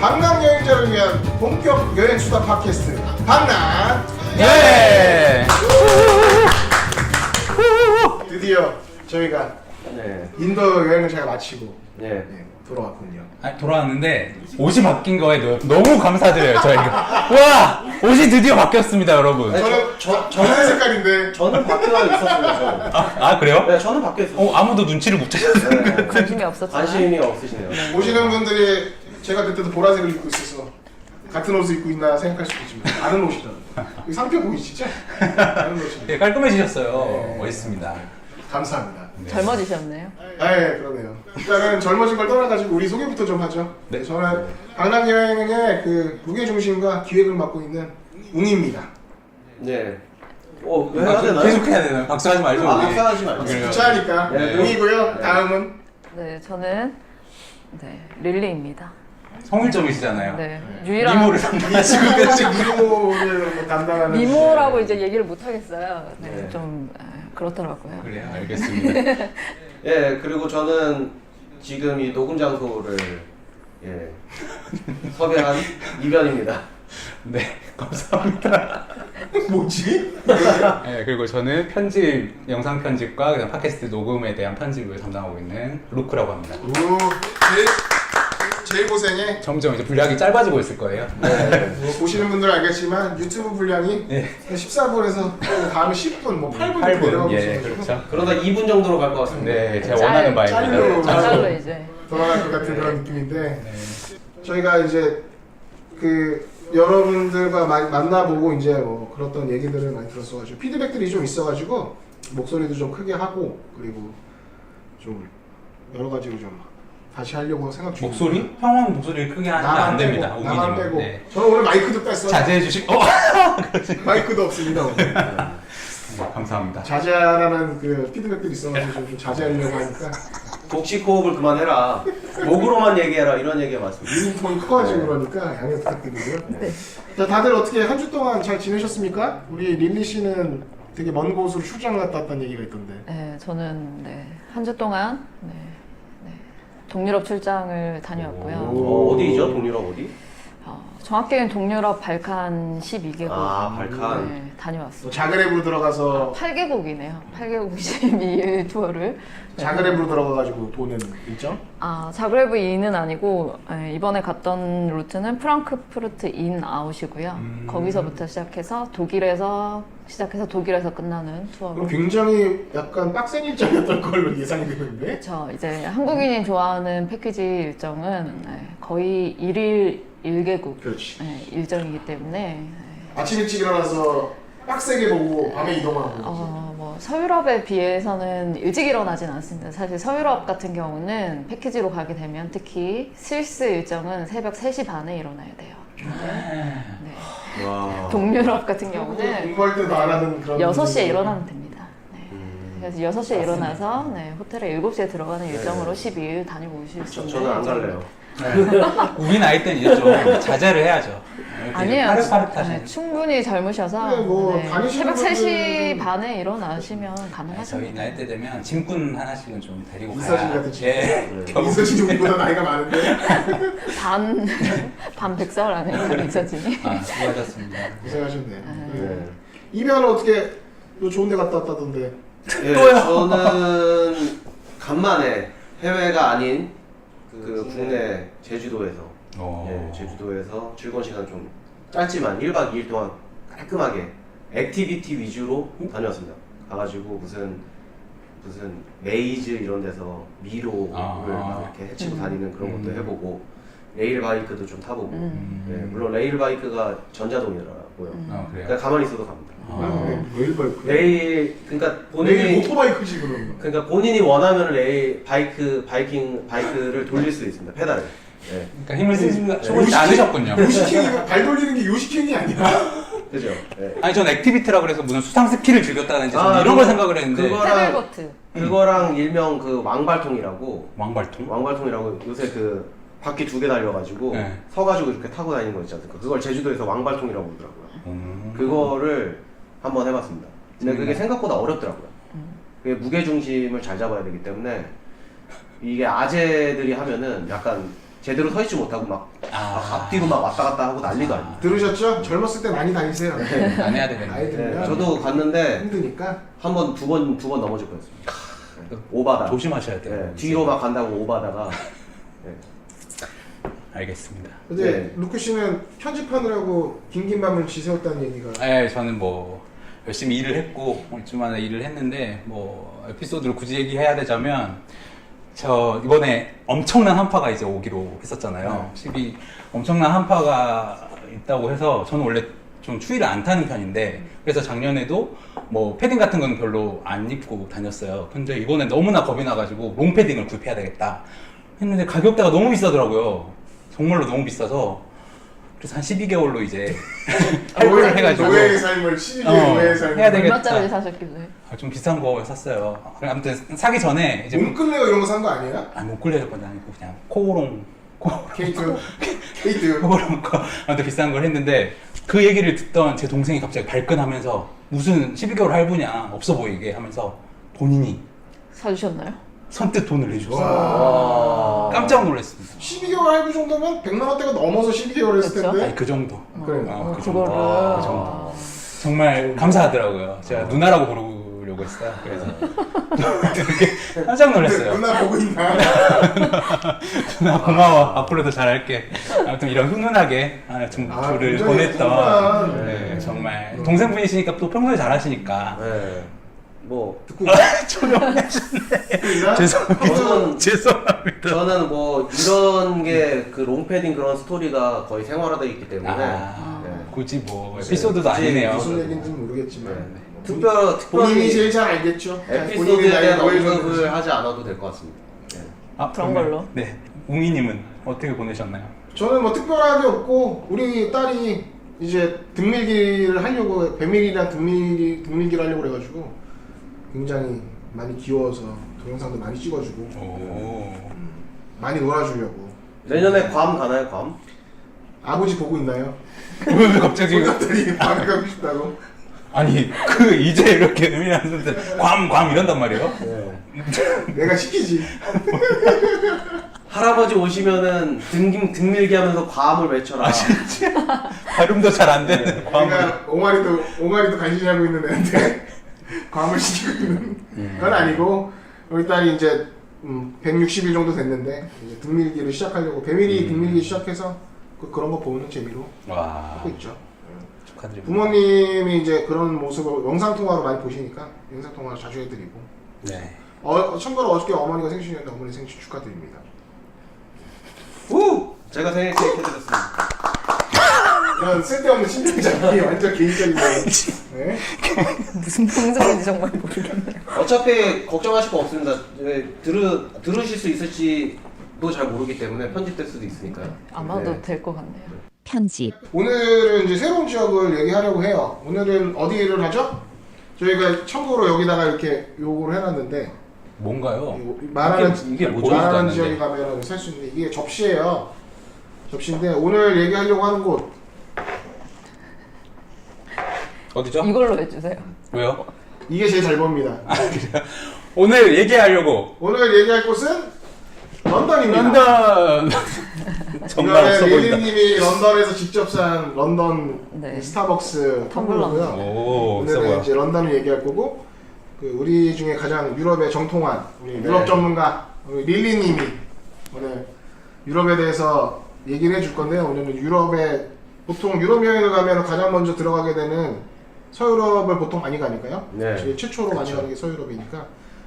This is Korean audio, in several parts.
강남 여행자를 위한 본격 여행 수다 팟캐스트 강남 예! 드디어 저희가 인도 여행을 잘 마치고 돌아왔군요. 아니, 돌아왔는데 옷이 바뀐 거에 너무 감사드려요 저희가. 와! 옷이 드디어 바뀌었습니다 여러분. 저는 색깔인데 저는 바뀌어 있었어요. 아 그래요? 네, 저는 바뀌어 있었어요. 아무도 눈치를 못 채셨어요. 네. 관심이 없었잖아요. 관심이 없으시네요. 보시는 분들이 제가 그때도 보라색을 입고 있어서 같은 옷을 입고 있나 생각할 수도 있지만 다른 옷이더라고요. 이 상표 보이시죠? 다른 옷입니다. 네, 깔끔해지셨어요. 네. 멋있습니다. 감사합니다. 젊어지셨네요. 네, 그러네요. 일단은 젊어진 걸 떠나가지고 우리 소개부터 좀 하죠. 네. 저는 강남 여행의 그 무게 중심과 기획을 맡고 있는 웅입니다. 네. 왜 해야 되나요? 계속 해야 되나요? 박수하지 말죠. 우리. 박수하지 말고. 그래요. 부차니까 네. 웅이고요. 네. 다음은 네, 저는 릴리입니다. 성일점이시잖아요. 네, 유일한 미모를 담당하시고 계시고. 미모를 담당하는 미모라고 이제 얘기를 못 하겠어요. 네, 네. 좀 그렇더라고요. 그래요, 알겠습니다. 예, 그리고 저는 지금 이 녹음 장소를 섭외한 이변입니다. 네, 감사합니다. 뭐지? 네, 그리고 저는 편집, 영상 편집과 그다음 팟캐스트 녹음에 대한 편집을 담당하고 있는 루크라고 합니다. 오, 제일 고생해. 점점 이제 분량이 짧아지고 있을 거예요. 네. 보시는 분들은 알겠지만 유튜브 분량이 네. 14분에서 다음에 10분, 뭐 8분 8분, 예, 그렇죠. 그러다 2분 정도로 갈 것 같습니다. 네, 제가 원하는 바입니다. 짤로. 이제. 돌아갈 것 같은 그런 느낌인데 저희가 이제 그 여러분들과 많이 만나보고 이제 뭐 그랬던 얘기들을 많이 들었어가지고 피드백들이 좀 있어가지고 목소리도 좀 크게 하고 그리고 좀 여러 가지로 좀 다시 하려고 생각 중입니다. 목소리? 형은 목소리를 크게 하면 안 됩니다. 나만 우기님은. 빼고 네. 저는 오늘 마이크도 뺐어요. 자제해 주시고. 마이크도 없습니다 오늘. 감사합니다. 자제하라는 그 피드백들이 있어가지고 좀 자제하려고 하니까 독식호흡을 그만해라. 목으로만 얘기해라. 이런 얘기가 많습니다. 유니폼이 커가지고 그러니까 양해 부탁드리고요. 자, 다들 어떻게 한 주 동안 잘 지내셨습니까? 우리 릴리 씨는 되게 먼 곳으로 출장을 갔다 왔다는 얘기가 있던데. 네, 저는 한 주 동안 동유럽 출장을 다녀왔고요. 어디죠? 동유럽 어디? 정확히는 동유럽 발칸 12개국 발칸. 다녀왔습니다. 자그레브로 들어가서 8개국이네요. 8개국 12일 투어를. 자그레브로 들어가가지고 도는 일정? 자그레브 인은 아니고 이번에 갔던 루트는 프랑크푸르트 인 아웃이고요. 거기서부터 시작해서 독일에서 끝나는 투어로. 그럼 굉장히 약간 빡센 일정이었던 걸로 예상이 되는데. 그렇죠. 이제 한국인이 좋아하는 패키지 일정은 거의 1일 1개국 그렇지. 일정이기 때문에 아침 일찍 일어나서 빡세게 보고 밤에 이동하고. 뭐 서유럽에 비해서는 일찍 일어나진 않습니다. 사실 서유럽 같은 경우는 패키지로 가게 되면 특히 스위스 일정은 새벽 3시 반에 일어나야 돼요. 네. 와. 동유럽 같은 경우는 공부할 때도 안 하는 그런. 6시에 일어나면 됩니다. 그래서 6시에 일어나서 호텔에 7시에 들어가는 일정으로 12일 다니고 오실 수 있는 저는 안 갈래요. 우리 나이 때는 이제 좀 자제를 해야죠. 아니에요. 파릇파릇하신. 충분히 젊으셔서 네, 뭐 다니시는 새벽 3시 분들은 반에 일어나시면 저희 가능하십니다. 나이 때 되면 짐꾼 하나씩은 좀 데리고 가야. 이서진 같은 친구. 예. 이서진 정도보다 나이가 많은데. 반 100살 아니에요, 이서진이? 수고하셨습니다. 고생하셨네. 네. 이변은 어떻게 너 좋은 데 갔다 왔다던데. 저는 간만에 해외가 아닌 그 국내 제주도에서 제주도에서 즐거운 시간 좀 짧지만 1박 2일 동안 깔끔하게 액티비티 위주로 다녀왔습니다. 가가지고 무슨 메이즈 이런 데서 미로를 막 이렇게 해치고 다니는 그런 것도 해보고 레일 바이크도 좀 타보고 물론 레일 바이크가 전자동이더라고요. 그래요? 그러니까 가만히 있어도 갑니다. 레일 바이크. 그러니까 레일 본인이 오토바이크지 그럼. 그러니까 본인이 원하면 레일 바이크를 돌릴 수 있습니다. 페달을. 네. 그러니까 힘을 쓰지 않으셨군요. 요시킹이 발 돌리는 게 요시킹이 아니야. 그죠? 네. 아니 전 액티비티라 그래서 무슨 수상 스키를 즐겼다든지 아, 이런 걸 생각을 했는데 패들보트. 일명 그 왕발통이라고 왕발통? 요새 그 바퀴 2개 달려가지고 서가지고 이렇게 타고 다니는 거 있지 않습니까? 그걸 제주도에서 왕발통이라고 부르더라고요. 그거를 한번 해봤습니다. 근데 그게 생각보다 어렵더라고요. 그게 무게 중심을 잘 잡아야 되기 때문에 이게 아재들이 하면은 약간 제대로 서 있지 못하고 막 앞뒤로 막 왔다 갔다 하고 난리도 아니에요. 들으셨죠? 젊었을 때 많이 다니세요. 안 해야 나이 되겠네. 들면 저도 갔는데 힘드니까. 한 번, 두 번 넘어질 뻔했습니다. 오바다. 조심하셔야 돼요. 네, 뒤로 막 간다고 오바다가. 네. 알겠습니다. 근데 네. 루크 씨는 편집하느라고 긴긴 밤을 지새웠다는 얘기가. 네, 저는 뭐 열심히 일을 했고 주말에 일을 했는데 뭐 에피소드를 굳이 얘기해야 되자면 저 이번에 엄청난 한파가 이제 오기로 했었잖아요. 12 엄청난 한파가 있다고 해서 저는 원래 좀 추위를 안 타는 편인데 그래서 작년에도 뭐 패딩 같은 건 별로 안 입고 다녔어요. 근데 이번에 너무나 겁이 나가지고 롱 패딩을 구입해야 되겠다 했는데 가격대가 너무 비싸더라고요. 정말로 너무 비싸서 그래서 한 12개월로 이제 할부를 해가지고 노예의 삶을 12개월 노예의 삶을 해야 되겠다. 얼마짜리 사셨길래? 좀 비싼 거 샀어요. 아무튼 사기 전에 이제 몸끌레어 이런 거 산 거 아니에요? 못끌려줄 건 아니고 그냥 코오롱 케이트 코오롱 거 아무튼 비싼 걸 했는데 그 얘기를 듣던 제 동생이 갑자기 발끈하면서 무슨 12개월 할부냐 없어 보이게 하면서 본인이 사주셨나요? 선뜻 돈을 내줬어요. 와. 깜짝 놀랐습니다. 12개월 할부 정도면 100만 원대가 넘어서 12개월 했을 그쵸? 텐데. 아니 그 정도. 그래. 그 그거를 정도. 그 정도. 정말 감사하더라고요. 제가 누나라고 부르려고 했어요. 그래서 되게 깜짝 놀랐어요. 누나 보고 있나? 누나 고마워. 앞으로도 잘할게. 아무튼 이런 훈훈하게 저를 굉장히 보냈던 훈훈한. 네, 정말 동생분이시니까 또 평소에 잘하시니까 네. 뭐, 듣고 조용하시네. 저는, 죄송합니다. 저는 뭐, 이런 게 그 롱패딩 그런 스토리가 거의 생활화되어 있기 때문에. 네. 네. 굳이 뭐 에피소드도 아니네요. 무슨 얘기인지는 모르겠지만 네. 본인이 특별히 제일 잘 알겠죠. 에피소드에 대한 나의 언급을 하지 않아도 될 것 같습니다. 네. 그런 걸로. 네. 웅이님은 어떻게 보내셨나요? 저는 뭐 특별하게 없고 우리 딸이 이제 등밀기를 하려고 배밀이랑 등밀기를 하려고 그래가지고 굉장히 많이 귀여워서 동영상도 많이 찍어주고 오. 많이 놀아주려고. 내년에 괌 가나요, 괌? 아버지 보고 있나요? 왜 갑자기 손자들이 밤에 가고 싶다고. 아니 이제 이렇게 의미하는데 괌 이런단 말이에요? 네. 내가 시키지. 할아버지 오시면은 등밀기 하면서 괌을 외쳐라. 발음도 잘 안 되는 괌을. 내가 옹알이도 간신히하고 있는 애한테 괌을 시키고 있는 건 아니고 우리 딸이 이제 160일 정도 됐는데 이제 등밀기를 시작하려고 배밀이 등밀기 시작해서 그런 거 보는 재미로 와. 하고 있죠. 축하드립니다. 부모님이 이제 그런 모습을 영상통화로 많이 보시니까 영상통화를 자주 해드리고 네. 참고로 어저께 어머니가 생신이었는데 어머니 생신 축하드립니다. 우! 제가 생일 케이크 해드렸습니다. 이런 쓸데없는 심장장이 완전 개인적인 거. 네? 무슨 방송인지 정말 모르겠네요. 어차피 걱정하실 거 없습니다. 들으실 수 있을지도 잘 모르기 때문에 편집될 수도 있으니까요. 아마도 네. 될 것 같네요. 편집. 오늘은 이제 새로운 지역을 얘기하려고 해요. 오늘은 어디를 하죠? 저희가 참고로 여기다가 이렇게 요거를 해놨는데 뭔가요? 말하는 이게 뭐죠? 말하는 지역에 가면 살 수 있는데 이게 접시예요. 접시인데 오늘 얘기하려고 하는 곳 어디죠? 이걸로 해주세요. 왜요? 이게 제일 잘 봅니다. 오늘 얘기하려고 오늘 얘기할 곳은 런던입니다. 런던. 정말 없어 이거는 보인다. 예리님이 런던에서 직접 산 런던 네. 스타벅스 텀블러고요. 오, 있어 오늘은 보여. 이제 런던을 얘기할 거고 그 우리 중에 가장 유럽에 정통한 우리 유럽 전문가 우리 릴리님이 오늘 유럽에 대해서 얘기를 해줄 건데요. 오늘은 유럽에 보통 유럽 여행을 가면 가장 먼저 들어가게 되는 서유럽을 보통 많이 가니까요. 네. 제일 최초로 많이 그쵸. 가는 게 서유럽이니까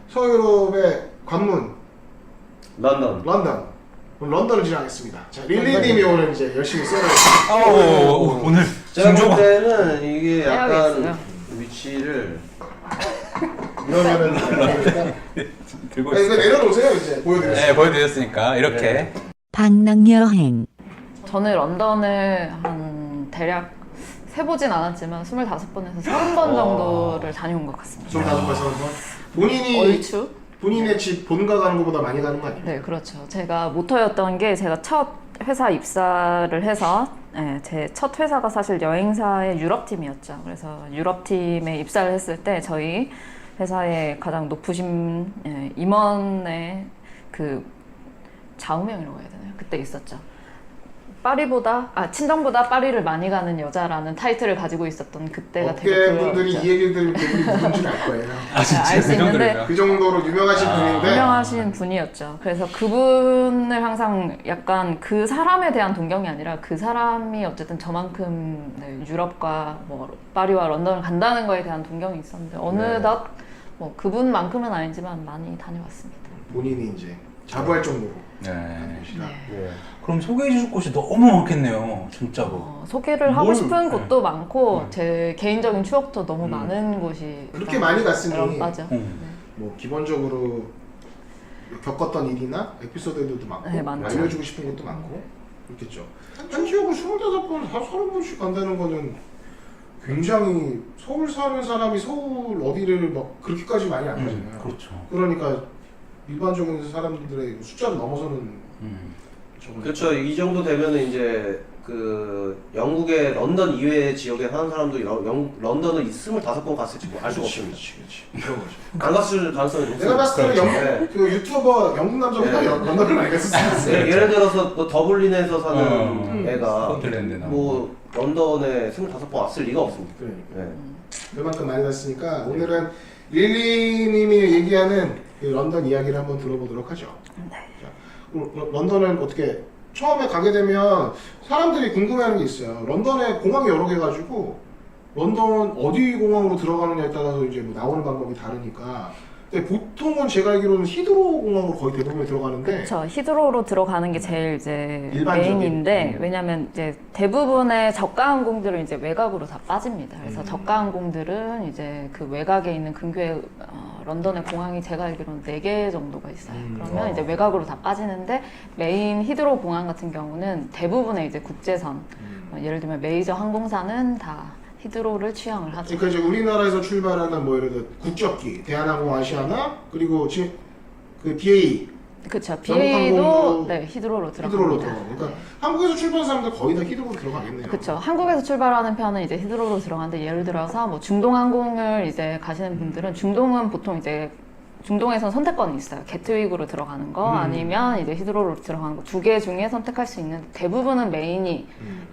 서유럽의 관문 런던. 런던. 오늘 런던을 지나겠습니다. 자, 릴리님이 오늘 이제 열심히 써요. 오늘 제가 볼 중조가. 때는 이게 해야겠어요. 약간 위치를 이러면은 들고 이거 있어요. 내려놓으세요 이제 보여드릴게요. 네, 보여드렸으니까 이렇게. 방랑여행. 저는 런던을 한 대략 세보진 않았지만 25번에서 30번 정도를 다녀온 것 같습니다. 25번에서 한번 본인이 얼추? 본인의 집 본가 가는 것보다 많이 가는 거 아니에요? 네, 그렇죠. 제가 모토였던 게 제가 첫 회사 입사를 해서 제 첫 회사가 사실 여행사의 유럽팀이었죠. 그래서 유럽팀에 입사를 했을 때 저희 회사의 가장 높으신 임원의 그 좌우명이라고 해야 되나요? 그때 있었죠. 친정보다 파리를 많이 가는 여자라는 타이틀을 가지고 있었던 그때가 되게 업계분들이 이 얘기를 들으면 우리 누군지 알 거예요. 알 수 있는데 그 정도로 유명하신 분인데 유명하신 분이었죠. 그래서 그분을 항상 약간 그 사람에 대한 동경이 아니라 그 사람이 어쨌든 저만큼 네, 유럽과 뭐 파리와 런던을 간다는 거에 대한 동경이 있었는데 어느덧 뭐 그분만큼은 아니지만 많이 다녀왔습니다. 본인이 이제 자부할 정도로 네. 다니시라. 네. 그럼 소개해 주실 곳이 너무 많겠네요, 진짜로. 소개를 하고 뭘- 싶은 네. 곳도 많고 제 개인적인 추억도 너무 많은 곳이 그렇게 많이 갔으니 맞아. 뭐 기본적으로 겪었던 일이나 에피소드들도 많고 네, 많죠. 알려주고 싶은 것도 많고 그렇겠죠. 한 지역을 25번, 30번씩 간다는 거는 굉장히 서울 사는 사람이 서울 어디를 막 그렇게까지 많이 안 가잖아요. 그렇죠. 그러니까 일반적인 사람들의 숫자를 넘어서는 저건 그렇죠. 이 정도 되면은 이제 그 영국의 런던 이외의 지역에 사는 사람도 런던을 25번 갔을지 뭐 알 수가 없습니다. 그렇지. 그런 거죠. 안 갔을 가능성이 높습니다. 내가 봤을 때는 네. 그 유튜버 영국 남자보다 네. 런던을 많이 갔었어요. 네, 예를 들어서 뭐 더블린에서 사는 애가 스코틀랜드나 뭐 런던에 25번 왔을 리가 없습니다. 그러니까. 네. 그만큼 많이 갔으니까 오늘은 릴리님이 얘기하는 그 런던 이야기를 한번 들어보도록 하죠. 자, 그럼 런던은 어떻게 처음에 가게 되면 사람들이 궁금해하는 게 있어요. 런던에 공항이 여러 개 가지고 런던 어디 공항으로 들어가느냐에 따라서 이제 뭐 나오는 방법이 다르니까. 근데 보통은 제가 알기로는 히드로우 공항으로 거의 대부분 들어가는데 그렇죠. 히드로우로 들어가는 게 제일 이제 일반적인. 메인인데 왜냐면 이제 대부분의 저가 항공들은 이제 외곽으로 다 빠집니다. 그래서 저가 항공들은 이제 그 외곽에 있는 근교에 런던의 공항이 제가 알기로는 4개 정도가 있어요. 그러면 이제 외곽으로 다 빠지는데 메인 히드로우 공항 같은 경우는 대부분의 이제 국제선 예를 들면 메이저 항공사는 다 히드로우를 취향을 하죠. 그러니까 이제 우리나라에서 출발하는 뭐 예를 들어 국적기, 대한항공, 아시아나 그리고 지금 그 BA 그렇죠. 영국 BA도 항공도 네, 히드로우로 히드로로 들어갑니다. 들어가고 그러니까 한국에서 출발한 사람들 거의 다 히드로로 들어가겠네요. 그렇죠. 한국에서 출발하는 편은 이제 히드로우로 들어가는데 예를 들어서 뭐 중동 항공을 이제 가시는 분들은 중동은 보통 이제 중동에선 선택권이 있어요. 게트윅으로 들어가는 거 아니면 이제 히드로우로 들어가는 거 두 개 중에 선택할 수 있는 대부분은 메인이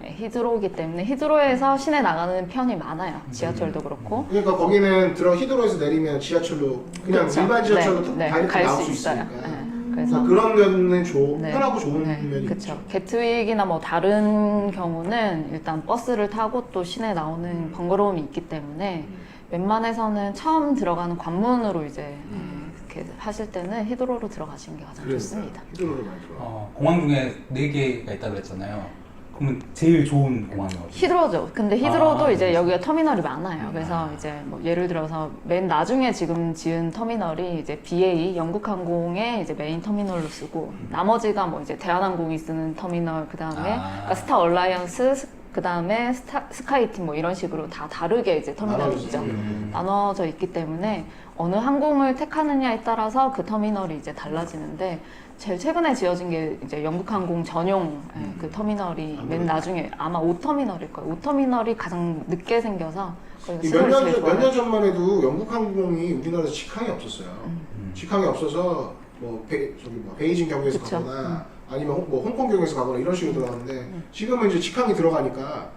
히드로우이기 때문에 히드로우에서 시내 나가는 편이 많아요. 지하철도 그렇고. 그러니까 거기는 히드로에서 내리면 지하철로 그냥 그렇죠. 일반 지하철로 네, 다이렉트 갈 나올 수 수 있어요. 있으니까. 네, 그래서 그래서 그런 면은 네. 편하고 좋은 면이 그렇죠. 있죠. 게트윅이나 뭐 다른 경우는 일단 버스를 타고 또 시내 나오는 번거로움이 있기 때문에 웬만해서는 처음 들어가는 관문으로 이제 이렇게 하실 때는 히드로우로 들어가시는 게 가장 좋습니다. 히드로로 많이 들어가. 공항 중에 4개가 있다고 했잖아요. 그러면 제일 좋은 공항이 어디? 히드로죠. 근데 히드로도 아, 이제 네. 여기가 터미널이 많아요. 그래서 이제 뭐 예를 들어서 맨 나중에 지금 지은 터미널이 이제 BA 영국항공의 이제 메인 터미널로 쓰고 나머지가 뭐 이제 대한항공이 쓰는 터미널 그다음에 그러니까 스타 얼라이언스 그다음에 스카이팀 뭐 이런 식으로 다 다르게 이제 터미널이 있죠. 나눠져 있기 때문에 어느 항공을 택하느냐에 따라서 그 터미널이 이제 달라지는데 제일 최근에 지어진 게 이제 영국항공 전용 그 터미널이 맨 나중에 아마 5터미널일 거예요. 5터미널이 가장 늦게 생겨서 거기가 시설이 제일 좋아요. 몇 년 전만 해도 영국항공이 우리나라에서 직항이 없었어요. 직항이 없어서 뭐 베이징 경유에서 그쵸. 가거나 아니면 뭐 홍콩 경유에서 가거나 이런 식으로 들어가는데 지금은 이제 직항이 들어가니까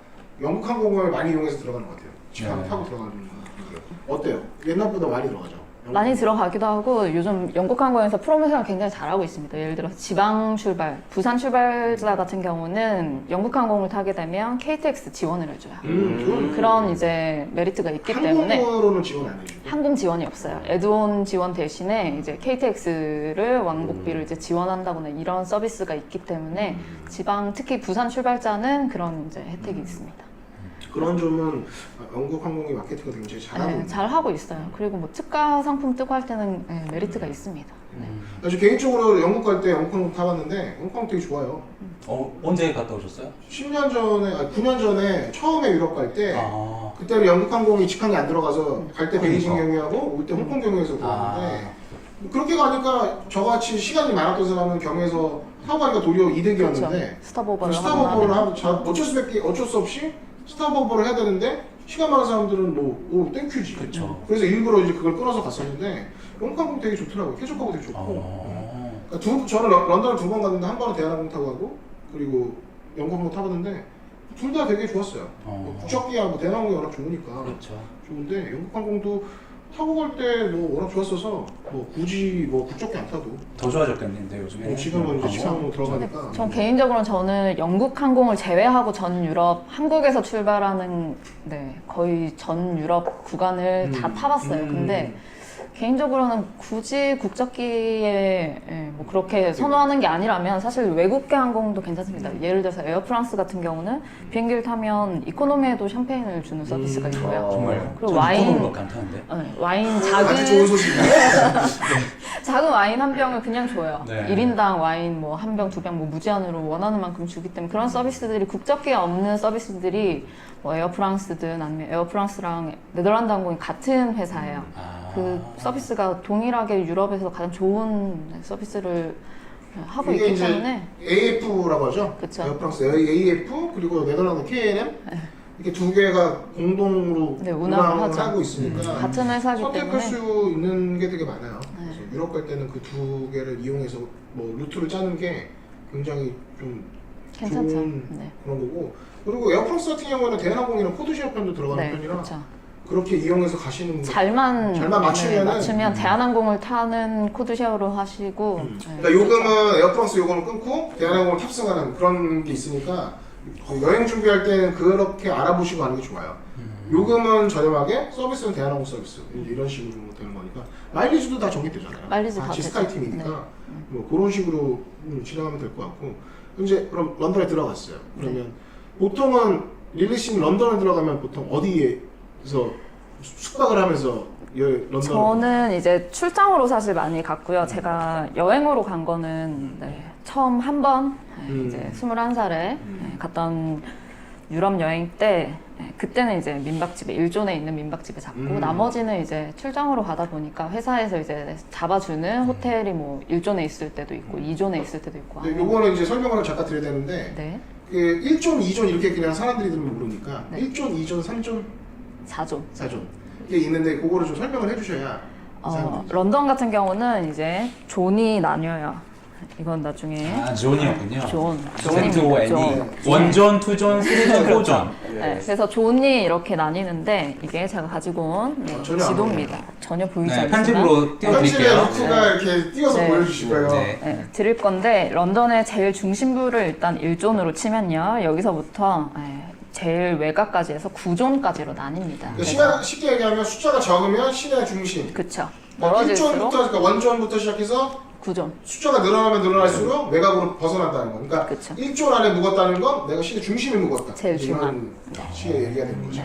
영국항공을 많이 이용해서 들어가는 것 같아요. 직항 네. 타고 들어가는 거. 어때요? 옛날보다 많이 들어가죠? 많이 들어가기도 하고 요즘 영국항공에서 프로모션을 굉장히 잘하고 있습니다. 예를 들어 지방 출발, 부산 출발자 같은 경우는 영국항공을 타게 되면 KTX 지원을 해줘요. 그런 이제 메리트가 있기 때문에 항공으로는 지원 안 해주고 항공 지원이 없어요. 에드온 지원 대신에 이제 KTX를 왕복비를 이제 지원한다거나 이런 서비스가 있기 때문에 지방 특히 부산 출발자는 그런 이제 혜택이 있습니다. 그런 점은 영국항공이 마케팅을 굉장히 잘하고 네, 있는 잘 하고 있어요. 그리고 뭐 특가 상품 뜨고 할 때는 네, 메리트가 있습니다. 네. 저 개인적으로 영국 갈 때 영국항공 타봤는데 영국항공 되게 좋아요. 언제 갔다 오셨어요? 10년 전에, 아니 9년 전에 처음에 유럽 갈 때 아, 그때는 영국항공이 직항이 안 들어가서 갈 때 베이징 그러니까. 경유하고 올 때 홍콩 경유에서 들어갔는데 그렇게 가니까 저같이 시간이 많았던 사람은 경유에서 타고 가기가 도리어 이득이었는데 그렇죠. 스탑오버를 스탑오버를 하거나 하고 어쩔 수 없이 스탑오버를 해야 되는데 시간 많은 사람들은 오 땡큐지. 그쵸. 그래서 일부러 이제 그걸 끊어서 갔었는데 영국항공 되게 좋더라고요. 쾌적하고 되게 좋고. 그러니까 저는 런던을 2번 갔는데 한 번은 대한항공 타고 가고 그리고 영국 항공 타봤는데 둘 다 되게 좋았어요. 국적기하고 대한항공이 워낙 좋으니까 그렇죠. 좋은데 영국 항공도 타고 갈 때 뭐 워낙 좋았어서 뭐 굳이 뭐 국적기 안 타도 더 좋아졌겠는데 요즘에. 지금은 이제 직항으로 들어가니까. 전 개인적으로는 저는 영국 항공을 제외하고 전 유럽 한국에서 출발하는 네, 거의 전 유럽 구간을 다 타봤어요. 근데 개인적으로는 굳이 국적기에 뭐 그렇게 선호하는 게 아니라면 사실 외국계 항공도 괜찮습니다. 예를 들어서 에어프랑스 같은 경우는 비행기를 타면 이코노미에도 샴페인을 주는 서비스가 있고요. 정말요? 그리고 전 와인, 이코노미밖에 안 타는데. 와인 아주 좋은 소식이에요. 작은 와인 한 병을 그냥 줘요. 네. 1인당 와인 뭐 한 병, 두 병 뭐 무제한으로 원하는 만큼 주기 때문에 그런 서비스들이 국적기에 없는 서비스들이 뭐 에어프랑스든 아니면 에어프랑스랑 네덜란드 항공이 같은 회사예요. 그 서비스가 동일하게 유럽에서 가장 좋은 서비스를 하고 이게 있기 이제 때문에 AF라고 하죠. 그쵸. 에어프랑스 AF 그리고 네덜란드 KLM 이게 두 개가 공동으로 네, 운항을 하죠. 하고 있으니까 같은 회사이기 선택할 때문에 수 있는 게 되게 많아요. 그래서 유럽 갈 때는 그 두 개를 이용해서 뭐 루트를 짜는 게 굉장히 좀 괜찮죠. 좋은 네. 그런 거고 그리고 에어프랑스 같은 경우에는 대한항공이랑 코드시어 편도 들어가는 네, 편이라 그렇죠. 그렇게 이용해서 가시는 잘만 맞추면은 맞추면 대한항공을 타는 코드쉐어로 하시고 네, 그러니까 요금은 에어프랑스 요금을 끊고 대한항공을 탑승하는 그런 게 있으니까 여행 준비할 때는 그렇게 알아보시고 하는 게 좋아요. 요금은 저렴하게 서비스는 대한항공 서비스 이런 식으로 되는 거니까 마일리지도 다 정립되잖아요. 마일리지 다 같이 되죠. 스카이팀이니까 네. 뭐 그런 식으로 진행하면 될 것 같고 이제 그럼 런던에 들어갔어요. 그러면 보통은 릴리 씨는 런던에 들어가면 보통 어디에서 숙박을 하면서 런던 저는 이제 출장으로 사실 많이 갔고요. 제가 여행으로 간 거는 네, 처음 한 번 이제 21살에 갔던 유럽 여행 때 그때는 이제 민박집에 일존에 있는 민박집에 잡고 나머지는 이제 출장으로 가다 보니까 회사에서 이제 잡아주는 호텔이 뭐 1존에 있을 때도 있고 2존에 있을 때도 있고 네, 요거는 이제 설명을 잠깐 드려야 되는데 네, 그 1존, 2존 이렇게 그냥 사람들이 들으면 모르니까 네. 1존, 2존, 3존, 4존. 4존 이게 있는데 그거를 좀 설명을 해주셔야 사람들이 런던 같은 경우는 이제 존이 나뉘어요. 이건 나중에 존이었군요. 존. Z-O-N-E. 존. 원존, 투존, 쓰리존, 포존. 네, 그래서 존이 이렇게 나뉘는데 이게 제가 가지고 온 네, 전혀 안 지도입니다. 전혀 보이지 네, 않지만 편집으로 편집에 띄워드릴게요. 루프가 이렇게 띄워서 네. 보여주실 거예요. 네. 네, 드릴 건데 런던의 제일 중심부를 일단 1존으로 치면요. 여기서부터 제일 외곽까지 해서 9존까지로 나뉩니다. 그러니까 시간 쉽게 얘기하면 숫자가 적으면 시내 중심. 그쵸. 1존부터 멀어질수록 그러니까 원존부터 시작해서 9존. 숫자가 늘어나면 늘어날수록 외곽으로 벗어난다는 거. 그러니까 그쵸. 1존 안에 묵었다는 건 내가 시내 중심에 묵었다. 제일 이런 중앙. 시에 얘기가 되는 거죠.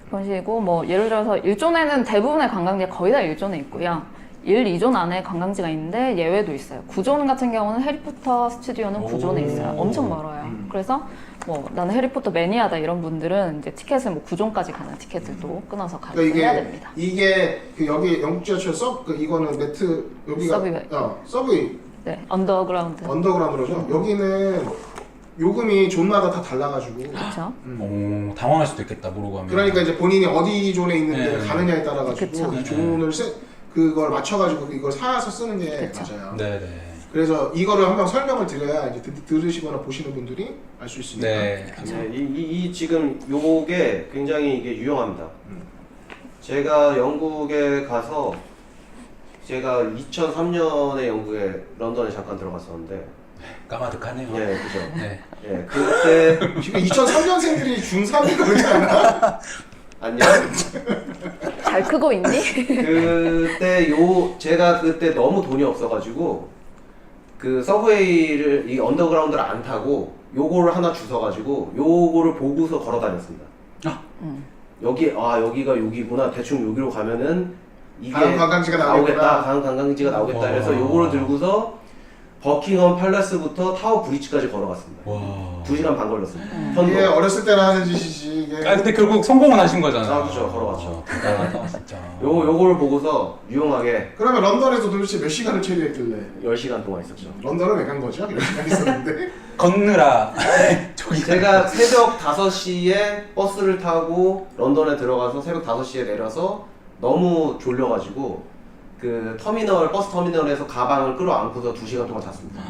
그런 식이고 뭐 예를 들어서 1존에는 대부분의 관광지가 거의 다 1존에 있고요. 1, 2존 안에 관광지가 있는데 예외도 있어요. 9존 같은 경우는 해리포터 스튜디오는 9존에 있어요. 엄청 멀어요. 그래서 뭐 나는 해리포터 매니아다 이런 분들은 이제 티켓을 뭐 9존까지 가는 티켓들도 끊어서 가입 그러니까 해야 됩니다. 이게 그 여기 영국 지하철 이거는 매트 여기가 서브웨이. 서브웨이 네, 언더그라운드. 언더그라운드로죠. 여기는 요금이 존마다 다 달라가지고 그렇죠. 오, 당황할 수도 있겠다, 모르고 하면. 그러니까 이제 본인이 어디 존에 있는데 네. 가느냐에 따라가지고 그쵸. 이 존을 그걸 맞춰가지고 이걸 사서 쓰는 게 그쵸. 맞아요. 네네. 그래서 이거를 한번 설명을 드려야 이제 들으시거나 보시는 분들이 알 수 있으니까. 네. 네, 이 지금 요게 굉장히 이게 유용합니다. 제가 영국에 가서 제가 2003년에 영국에 런던에 잠깐 들어갔었는데, 까마득하네요. 예, 그죠. 네. 예, 그때 지금 2003년생들이 중3이 그러지 않나? 안녕. 잘 크고 있니? 그때 제가 그때 너무 돈이 없어가지고 그 서브웨이를 이 언더그라운드를 안 타고 요거를 하나 주워가지고 요거를 보고서 걸어 다녔습니다. 여기가 여기구나. 대충 여기로 가면은 이게 다음 관광지가 나오겠구나. 다음 관광지가 나오겠다. 와. 그래서 요거를 들고서 버킹엄 팔레스부터 타워 브릿지까지 걸어갔습니다. 와. 2시간 반 걸렸습니다. 이게 편도. 어렸을 때나 하는 짓이지 이게. 아, 근데 결국 성공은 하신 거잖아요. 아, 그죠. 걸어갔죠. 대단하다, 진짜. 요거를 보고서 유용하게 그러면 런던에서 도대체 몇 시간을 체류했길래? 10시간 동안 있었죠. 런던은 왜 간 거죠? 몇 시간 있었는데? 걷느라. 저기 제가 새벽 5시에 버스를 타고 런던에 들어가서 새벽 5시에 내려서 너무 졸려가지고 그 버스 터미널에서 가방을 끌어안고서 2시간 동안 잤습니다.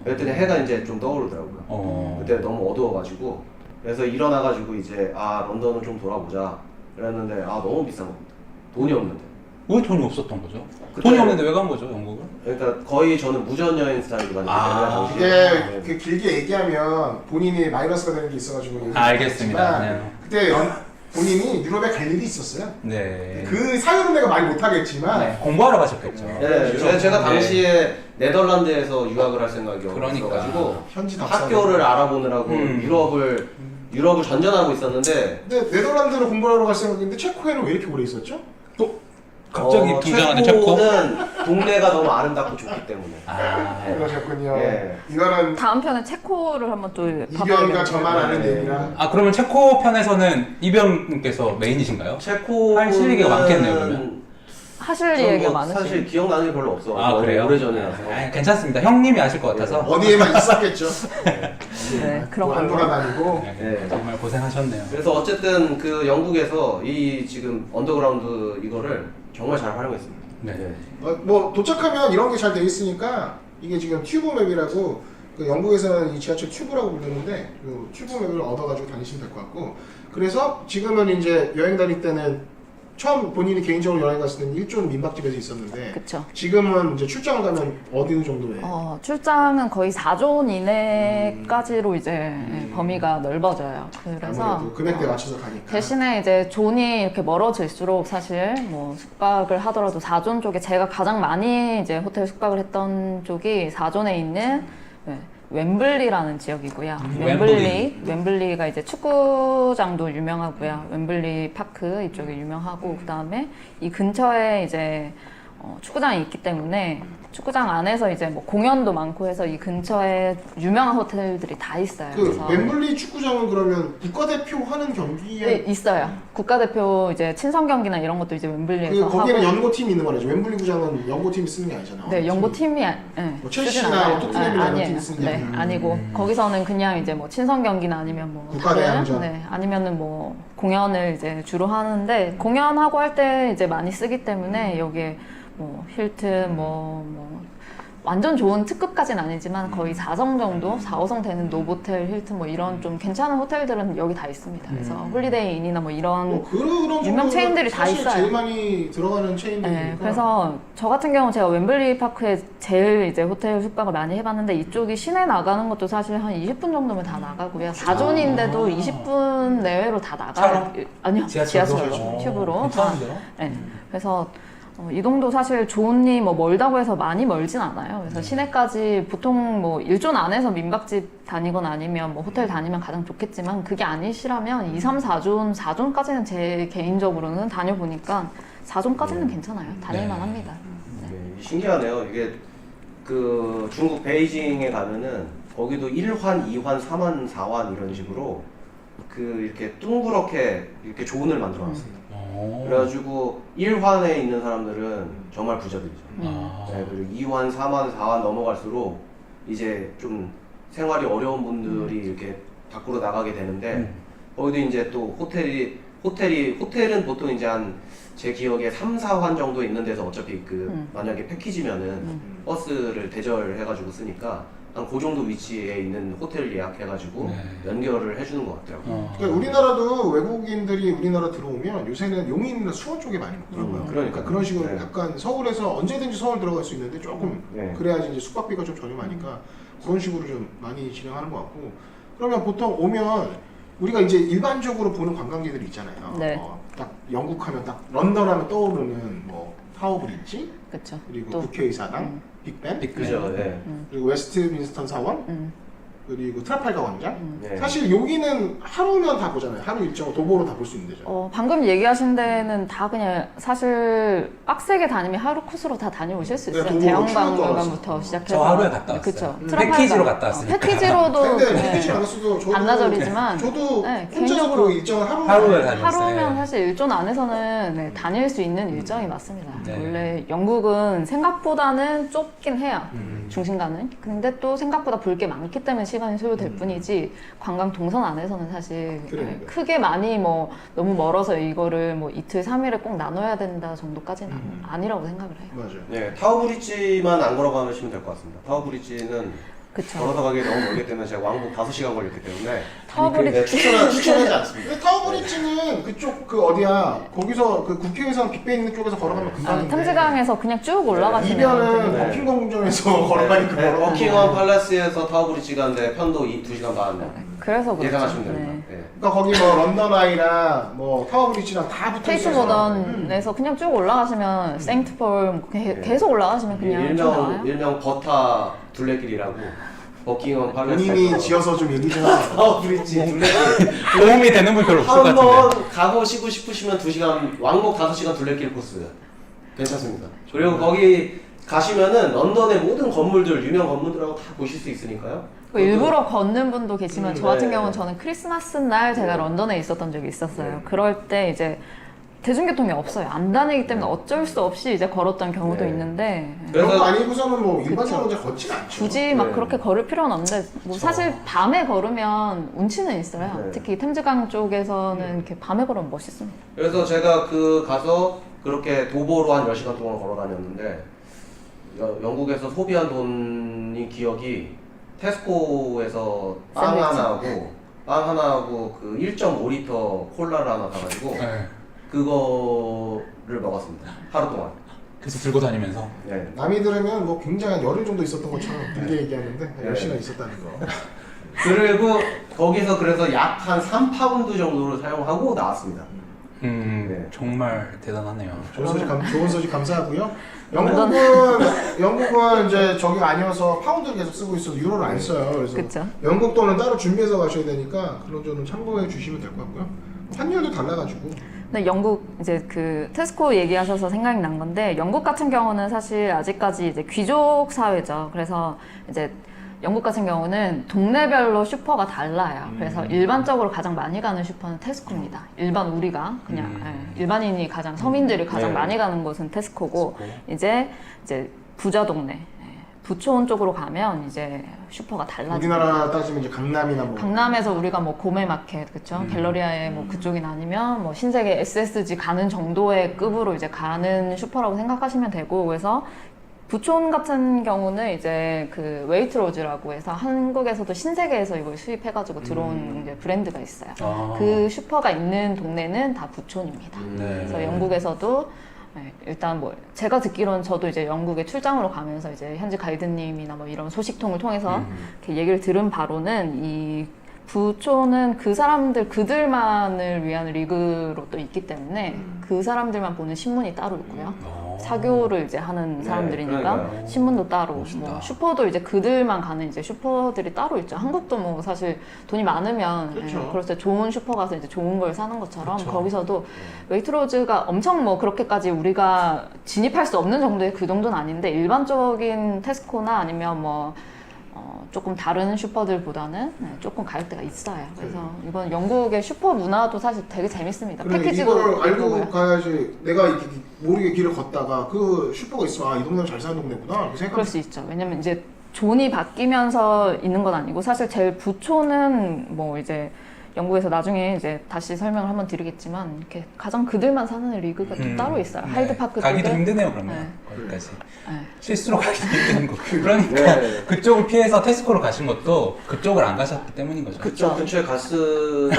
그랬더니 해가 이제 좀 떠오르더라고요. 그때 너무 어두워가지고 그래서 일어나가지고 이제 런던을 좀 돌아보자 그랬는데 너무 비싼 겁니다. 돈이 없는데. 왜 돈이 없었던 거죠? 그때- 돈이 없는데 왜 간 거죠, 영국을? 그러니까 거의 저는 무전 여행 스타일로 다녔기 때문에 이게 당시에. 그 길게 얘기하면 본인이 마이너스가 되는 게 있어가지고 얘기를 알겠습니다. 했지만 네. 그때 본인이 유럽에 갈 일이 있었어요. 네. 그 사유는 내가 말 못하겠지만 네, 공부하러 가셨겠죠. 네, 제가 네. 당시에 네덜란드에서 유학을 할 생각이 그러니까. 없어가지고 현지 답사 학교를 알아보느라고 음. 유럽을 전전하고 있었는데 근데 네덜란드로 공부하러 갈 생각인데 체코에는 왜 이렇게 오래 있었죠? 또 갑자기 등장하는 체코? 체코는 동네가 너무 아름답고 좋기 때문에. 그러셨군요. 예. 이거는 다음 편에 체코를 한번 또 이변과 저만 아는 네. 얘기라. 그러면 체코 편에서는 이병님께서 메인이신가요? 체코 할 얘기가 많겠네요, 그러면. 하실 얘기가 많으시죠. 사실 기억나는 게 별로 없어. 그래요? 오래전이라서. 괜찮습니다. 형님이 아실 것 같아서. 어디에만 있었겠죠. 네, 그런 안 거. 돌아다니고. 네. 정말 고생하셨네요. 그래서 어쨌든 그 영국에서 이 지금 언더그라운드 이거를 정말 잘 활용했습니다. 네. 뭐 도착하면 이런 게 잘 돼 있으니까 이게 지금 튜브 맵이라고 그 영국에서는 이 지하철 튜브라고 부르는데 그 튜브 맵을 얻어가지고 다니시면 될 것 같고 그래서 지금은 이제 여행 다닐 때는 처음 본인이 개인적으로 여행 갔을 때는 일존 민박집에서 있었는데 그쵸. 지금은 이제 출장을 가면 어느 정도에 출장은 거의 4존 이내까지로 이제 범위가 넓어져요. 그래서 아무래도 금액대에 맞춰서 가니까 대신에 이제 존이 이렇게 멀어질수록 사실 뭐 숙박을 하더라도 4존 쪽에 제가 가장 많이 이제 호텔 숙박을 했던 쪽이 4존에 있는 웸블리라는 지역이고요. 웸블리가 이제 축구장도 유명하고요. 웸블리 파크 이쪽이 유명하고 그 다음에 이 근처에 이제 축구장이 있기 때문에 축구장 안에서 이제 뭐 공연도 많고 해서 이 근처에 유명한 호텔들이 다 있어요. 그 그래서 웸블리 축구장은 그러면 국가대표 하는 경기에 네, 있어요. 국가대표 이제 친선 경기나 이런 것도 이제 웸블리에서 거기는 하고. 연고팀이 있는 거죠. 웸블리 구장은 연고팀이 쓰는 게 아니잖아요. 네, 연고 팀이 뭐 첼시나 토트넘이나 이런 팀이 쓰는 게 네, 아니라. 아니고 거기서는 그냥 이제 뭐 친선 경기나 아니면 뭐 국가대항전. 아니면은 뭐 공연을 이제 주로 하는데 공연하고 할 때 이제 많이 쓰기 때문에 여기에 뭐 힐튼 뭐 완전 좋은 특급까지는 아니지만 거의 4성 정도, 4, 5성 되는 노보텔, 힐튼 뭐 이런 좀 괜찮은 호텔들은 여기 다 있습니다. 그래서 홀리데이 인이나 뭐 이런 그런 유명 체인들이 다 사실 있어요. 제일 많이 들어가는 체인들이니까. 네, 그래서 저 같은 경우 제가 웸블리 파크에 제일 이제 호텔 숙박을 많이 해봤는데 이쪽이 시내 나가는 것도 사실 한 20분 정도면 다 나가고요. 4존인데도 20분 내외로 다 나가요. 차로? 아니요, 지하철로, 튜브로. 다. 네, 그래서 이동도 사실 존이 뭐 멀다고 해서 많이 멀진 않아요. 그래서 시내까지 보통 뭐 1존 안에서 민박집 다니거나 아니면 뭐 호텔 다니면 가장 좋겠지만 그게 아니시라면 2, 3, 4존, 4존까지는 제 개인적으로는 다녀보니까 4존까지는 괜찮아요. 다닐만 합니다. 네, 신기하네요. 이게 그 중국 베이징에 가면은 거기도 1환, 2환, 3환, 4환 이런 식으로 그 이렇게 둥그렇게 이렇게 존을 만들어 놨어요. 그래가지고 1환에 있는 사람들은 정말 부자들이죠. 네, 그리고 2환, 3환, 4환 넘어갈수록 이제 좀 생활이 어려운 분들이 이렇게 밖으로 나가게 되는데 거기도 이제 또 호텔은 보통 이제 제 기억에 3, 4환 정도 있는 데서 어차피 만약에 패키지면은 버스를 대절해가지고 쓰니까 한 그 정도 위치에 있는 호텔 예약해가지고 연결을 해주는 것 같더라고요. 그러니까 우리나라도 외국인들이 우리나라 들어오면 요새는 용인이나 수원 쪽에 많이 먹더라고요. 그러니까. 그런 식으로 네. 약간 서울에서 언제든지 서울 들어갈 수 있는데 조금 그래야지 이제 숙박비가 좀 저렴하니까 그런 식으로 좀 많이 진행하는 것 같고 그러면 보통 오면 우리가 이제 일반적으로 보는 관광지들이 있잖아요. 네. 딱 영국 하면 딱 런던 하면 떠오르는 뭐 타워 브릿지 그렇죠. 그리고 또 국회의사당, 빅벤, 그죠, 네. 그리고 웨스트민스턴 사원, 그리고 트라팔가 광장. 네. 사실 여기는 하루면 다 보잖아요. 하루 일정 도보로 다 볼 수 있는 데죠. 방금 얘기하신 데는 다 그냥 사실 빡세게 다니면 하루 코스로 다 다녀오실 수 있어요. 네, 도보로 대형박물관부터 출연도 시작해서. 저 하루에 갔다 왔어요. 그쵸. 패키지로 갔다 왔으니까. 패키지로도 근데 네. 패키지 안 갔어도 저도 반나절이지만 저도 네, 혼자서 개인적으로 그 일정을 하루에 다녔어요. 하루면 사실 일존 안에서는 다닐 수 있는 일정이 맞습니다. 네. 원래 영국은 생각보다는 좁긴 해요. 중심가는. 근데 또 생각보다 볼 게 많기 때문에 시간이 소요될 뿐이지 관광 동선 안에서는 사실 그러니까요. 크게 많이 뭐 너무 멀어서 이거를 뭐 이틀, 3일에 꼭 나눠야 된다 정도까지는 아니라고 생각을 해요. 맞아요. 네, 타워 브릿지만 안 걸어가시면 될 것 같습니다. 타워 브릿지는 그쵸. 걸어서 가기 너무 멀기 때문에 제가 왕복 5시간 걸렸기 때문에 타워브리지. 네, 추천하지 않습니다. 근데 타워브리지는 그쪽 그 어디야 거기서 그 국회의사당 빅벤 있는 쪽에서 걸어가면 금방인데 탐지강에서 그냥 쭉 올라가시면 이변은 네. 버킹엄 궁전에서 걸어가니까 네, 걸어가는 버킹엄 팔레스에서 타워브리지 가는데 편도 2시간 반 그래서 그렇죠. 예상하시면 됩니다. 네. 네. 그러니까 거기 뭐 런던 아이랑 뭐 타워브리지랑 다 붙어 페이스 있어서 모던에서 그냥 쭉 올라가시면 생트폴 뭐 계속 올라가시면 그냥 쭉 나와요. 일명 버타 둘레길이라고 버킹엄 팔레스 본인이 지어서 좀 얘기 좀 하세요. 타워브리지 둘레길 도움이 되는 분 별로 없을 것 같은데. 한번 가보시고 싶으시면 2시간 왕복 5시간 둘레길 코스 괜찮습니다. 그리고 거기 가시면은 런던의 모든 건물들 유명 건물들하고 다 보실 수 있으니까요. 그 일부러 걷는 분도 계시면 저 같은 네. 경우는 저는 크리스마스 날 제가 런던에 있었던 적이 있었어요. 그럴 때 이제 대중교통이 없어요. 안 다니기 때문에 어쩔 수 없이 이제 걸었던 경우도 네. 있는데 그런 거 그래서 아니고서는 뭐 일반적으로 이제 걷진 않죠. 굳이 막 네. 그렇게 걸을 필요는 없는데 뭐 사실 밤에 걸으면 운치는 있어요. 네. 특히 템즈강 쪽에서는 이렇게 밤에 걸으면 멋있습니다. 그래서 제가 가서 그렇게 도보로 한 10시간 동안 걸어 다녔는데 영국에서 소비한 돈이 기억이 테스코에서 빵 하나하고 그 1.5리터 콜라를 하나 사가지고 네. 그거를 먹었습니다. 하루 동안. 계속 들고 다니면서. 네. 남이 들으면 뭐 굉장히 한 열흘 정도 있었던 것처럼 길게 얘기하는데 네. 10시간 있었다는 거. 그리고 거기서 그래서 약 한 3파운드 정도를 사용하고 나왔습니다. 네. 정말 대단하네요. 좋은 소식 감사하고요. 영국은 이제 저기가 아니어서 파운드를 계속 쓰고 있어서 유로를 안 써요. 그래서 그쵸. 영국 돈은 따로 준비해서 가셔야 되니까 그런 점은 참고해 주시면 될 것 같고요. 환율도 달라가지고 근데 영국 이제 그 테스코 얘기하셔서 생각이 난 건데 영국 같은 경우는 사실 아직까지 이제 귀족 사회죠. 그래서 이제 영국 같은 경우는 동네별로 슈퍼가 달라요. 그래서 일반적으로 가장 많이 가는 슈퍼는 테스코입니다. 일반 우리가 그냥 일반인이 가장 서민들이 가장 네. 많이 가는 곳은 테스코고 이제 부자 동네 부촌 쪽으로 가면 이제 슈퍼가 달라져요. 우리나라 따지면 이제 강남이나 뭐 강남에서 우리가 뭐 고메마켓 그쵸? 갤러리아의 뭐 그쪽이나 아니면 뭐 신세계 SSG 가는 정도의 급으로 이제 가는 슈퍼라고 생각하시면 되고 그래서 부촌 같은 경우는 이제 그 웨이트로즈라고 해서 한국에서도 신세계에서 이걸 수입해가지고 들어온 이제 브랜드가 있어요. 아. 그 슈퍼가 있는 동네는 다 부촌입니다. 네. 그래서 영국에서도 네, 일단 뭐 제가 듣기로는 저도 이제 영국에 출장으로 가면서 이제 현지 가이드님이나 뭐 이런 소식통을 통해서 이렇게 얘기를 들은 바로는 이 부촌은 그 사람들 그들만을 위한 리그로 또 있기 때문에 그 사람들만 보는 신문이 따로 있고요. 사교를 이제 하는 네, 사람들이니까 그러니까요. 신문도 따로, 멋있다. 뭐 슈퍼도 이제 그들만 가는 이제 슈퍼들이 따로 있죠. 한국도 뭐 사실 돈이 많으면 그렇죠. 그럴 때 좋은 슈퍼 가서 이제 좋은 걸 사는 것처럼 거기서도 웨이트로즈가 엄청 뭐 그렇게까지 우리가 진입할 수 없는 정도의 그 정도는 아닌데 일반적인 테스코나 아니면 뭐 조금 다른 슈퍼들보다는 조금 가격대가 있어요. 그래서 이번 영국의 슈퍼 문화도 사실 되게 재밌습니다. 그래, 패키지도 이걸 알고 있고요. 가야지. 내가 이렇게 모르게 길을 걷다가 그 슈퍼가 있으면 이 동네는 잘 사는 동네구나 이렇게 생각. 그럴 수 있죠. 왜냐면 이제 존이 바뀌면서 있는 건 아니고 사실 제일 부촌은 뭐 이제 영국에서 나중에 이제 다시 설명을 한번 드리겠지만 이렇게 가장 그들만 사는 리그가 또 따로 있어요. 하이드파크 쪽에. 가기도 힘드네요 그러면 네. 거기까지. 네. 실수로 가기도 힘든 거. 그러니까 네. 그쪽을 피해서 테스코로 가신 것도 그쪽을 안 가셨기 때문인 거죠. 그쪽 근처에 가지는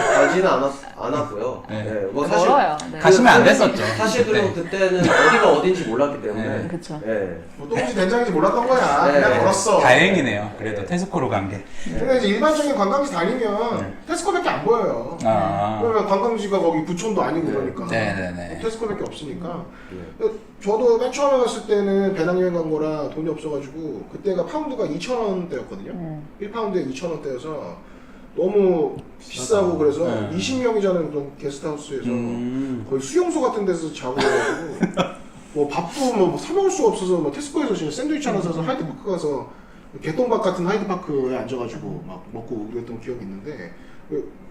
않았고요. 네. 네. 뭐 사실 멀어요. 네. 가시면 안 됐었죠. 사실 그리고 그때는 어디가 어딘지 몰랐기 때문에. 네. 그쵸. 네. 뭐 똥인지 된장인지 몰랐던 거야. 네. 그냥 걸었어. 다행이네요. 그래도 네. 테스코로 간 게. 근데 이제 일반적인 관광지 다니면 테스코밖에 안 보여요. 아. 그러면 관광지가 거기 부촌도 아니고 네. 그러니까 네네네. 테스코밖에 없으니까. 네. 저도 맨 처음에 갔을 때는 배낭여행 간 거라 돈이 없어가지고 그때가 파운드가 2,000원대였거든요. 1파운드에 2,000원대여서 너무 비싸고 그래서 네. 20명이 자는 그런 게스트하우스에서 거의 수용소 같은 데서 자고 그래가지고 뭐 밥도 뭐 사 먹을 수가 없어서 뭐 테스코에서 지금 샌드위치 하나 사서 하이드파크 가서 개똥밭 같은 하이드파크에 앉아가지고 막 먹고 그랬던 기억이 있는데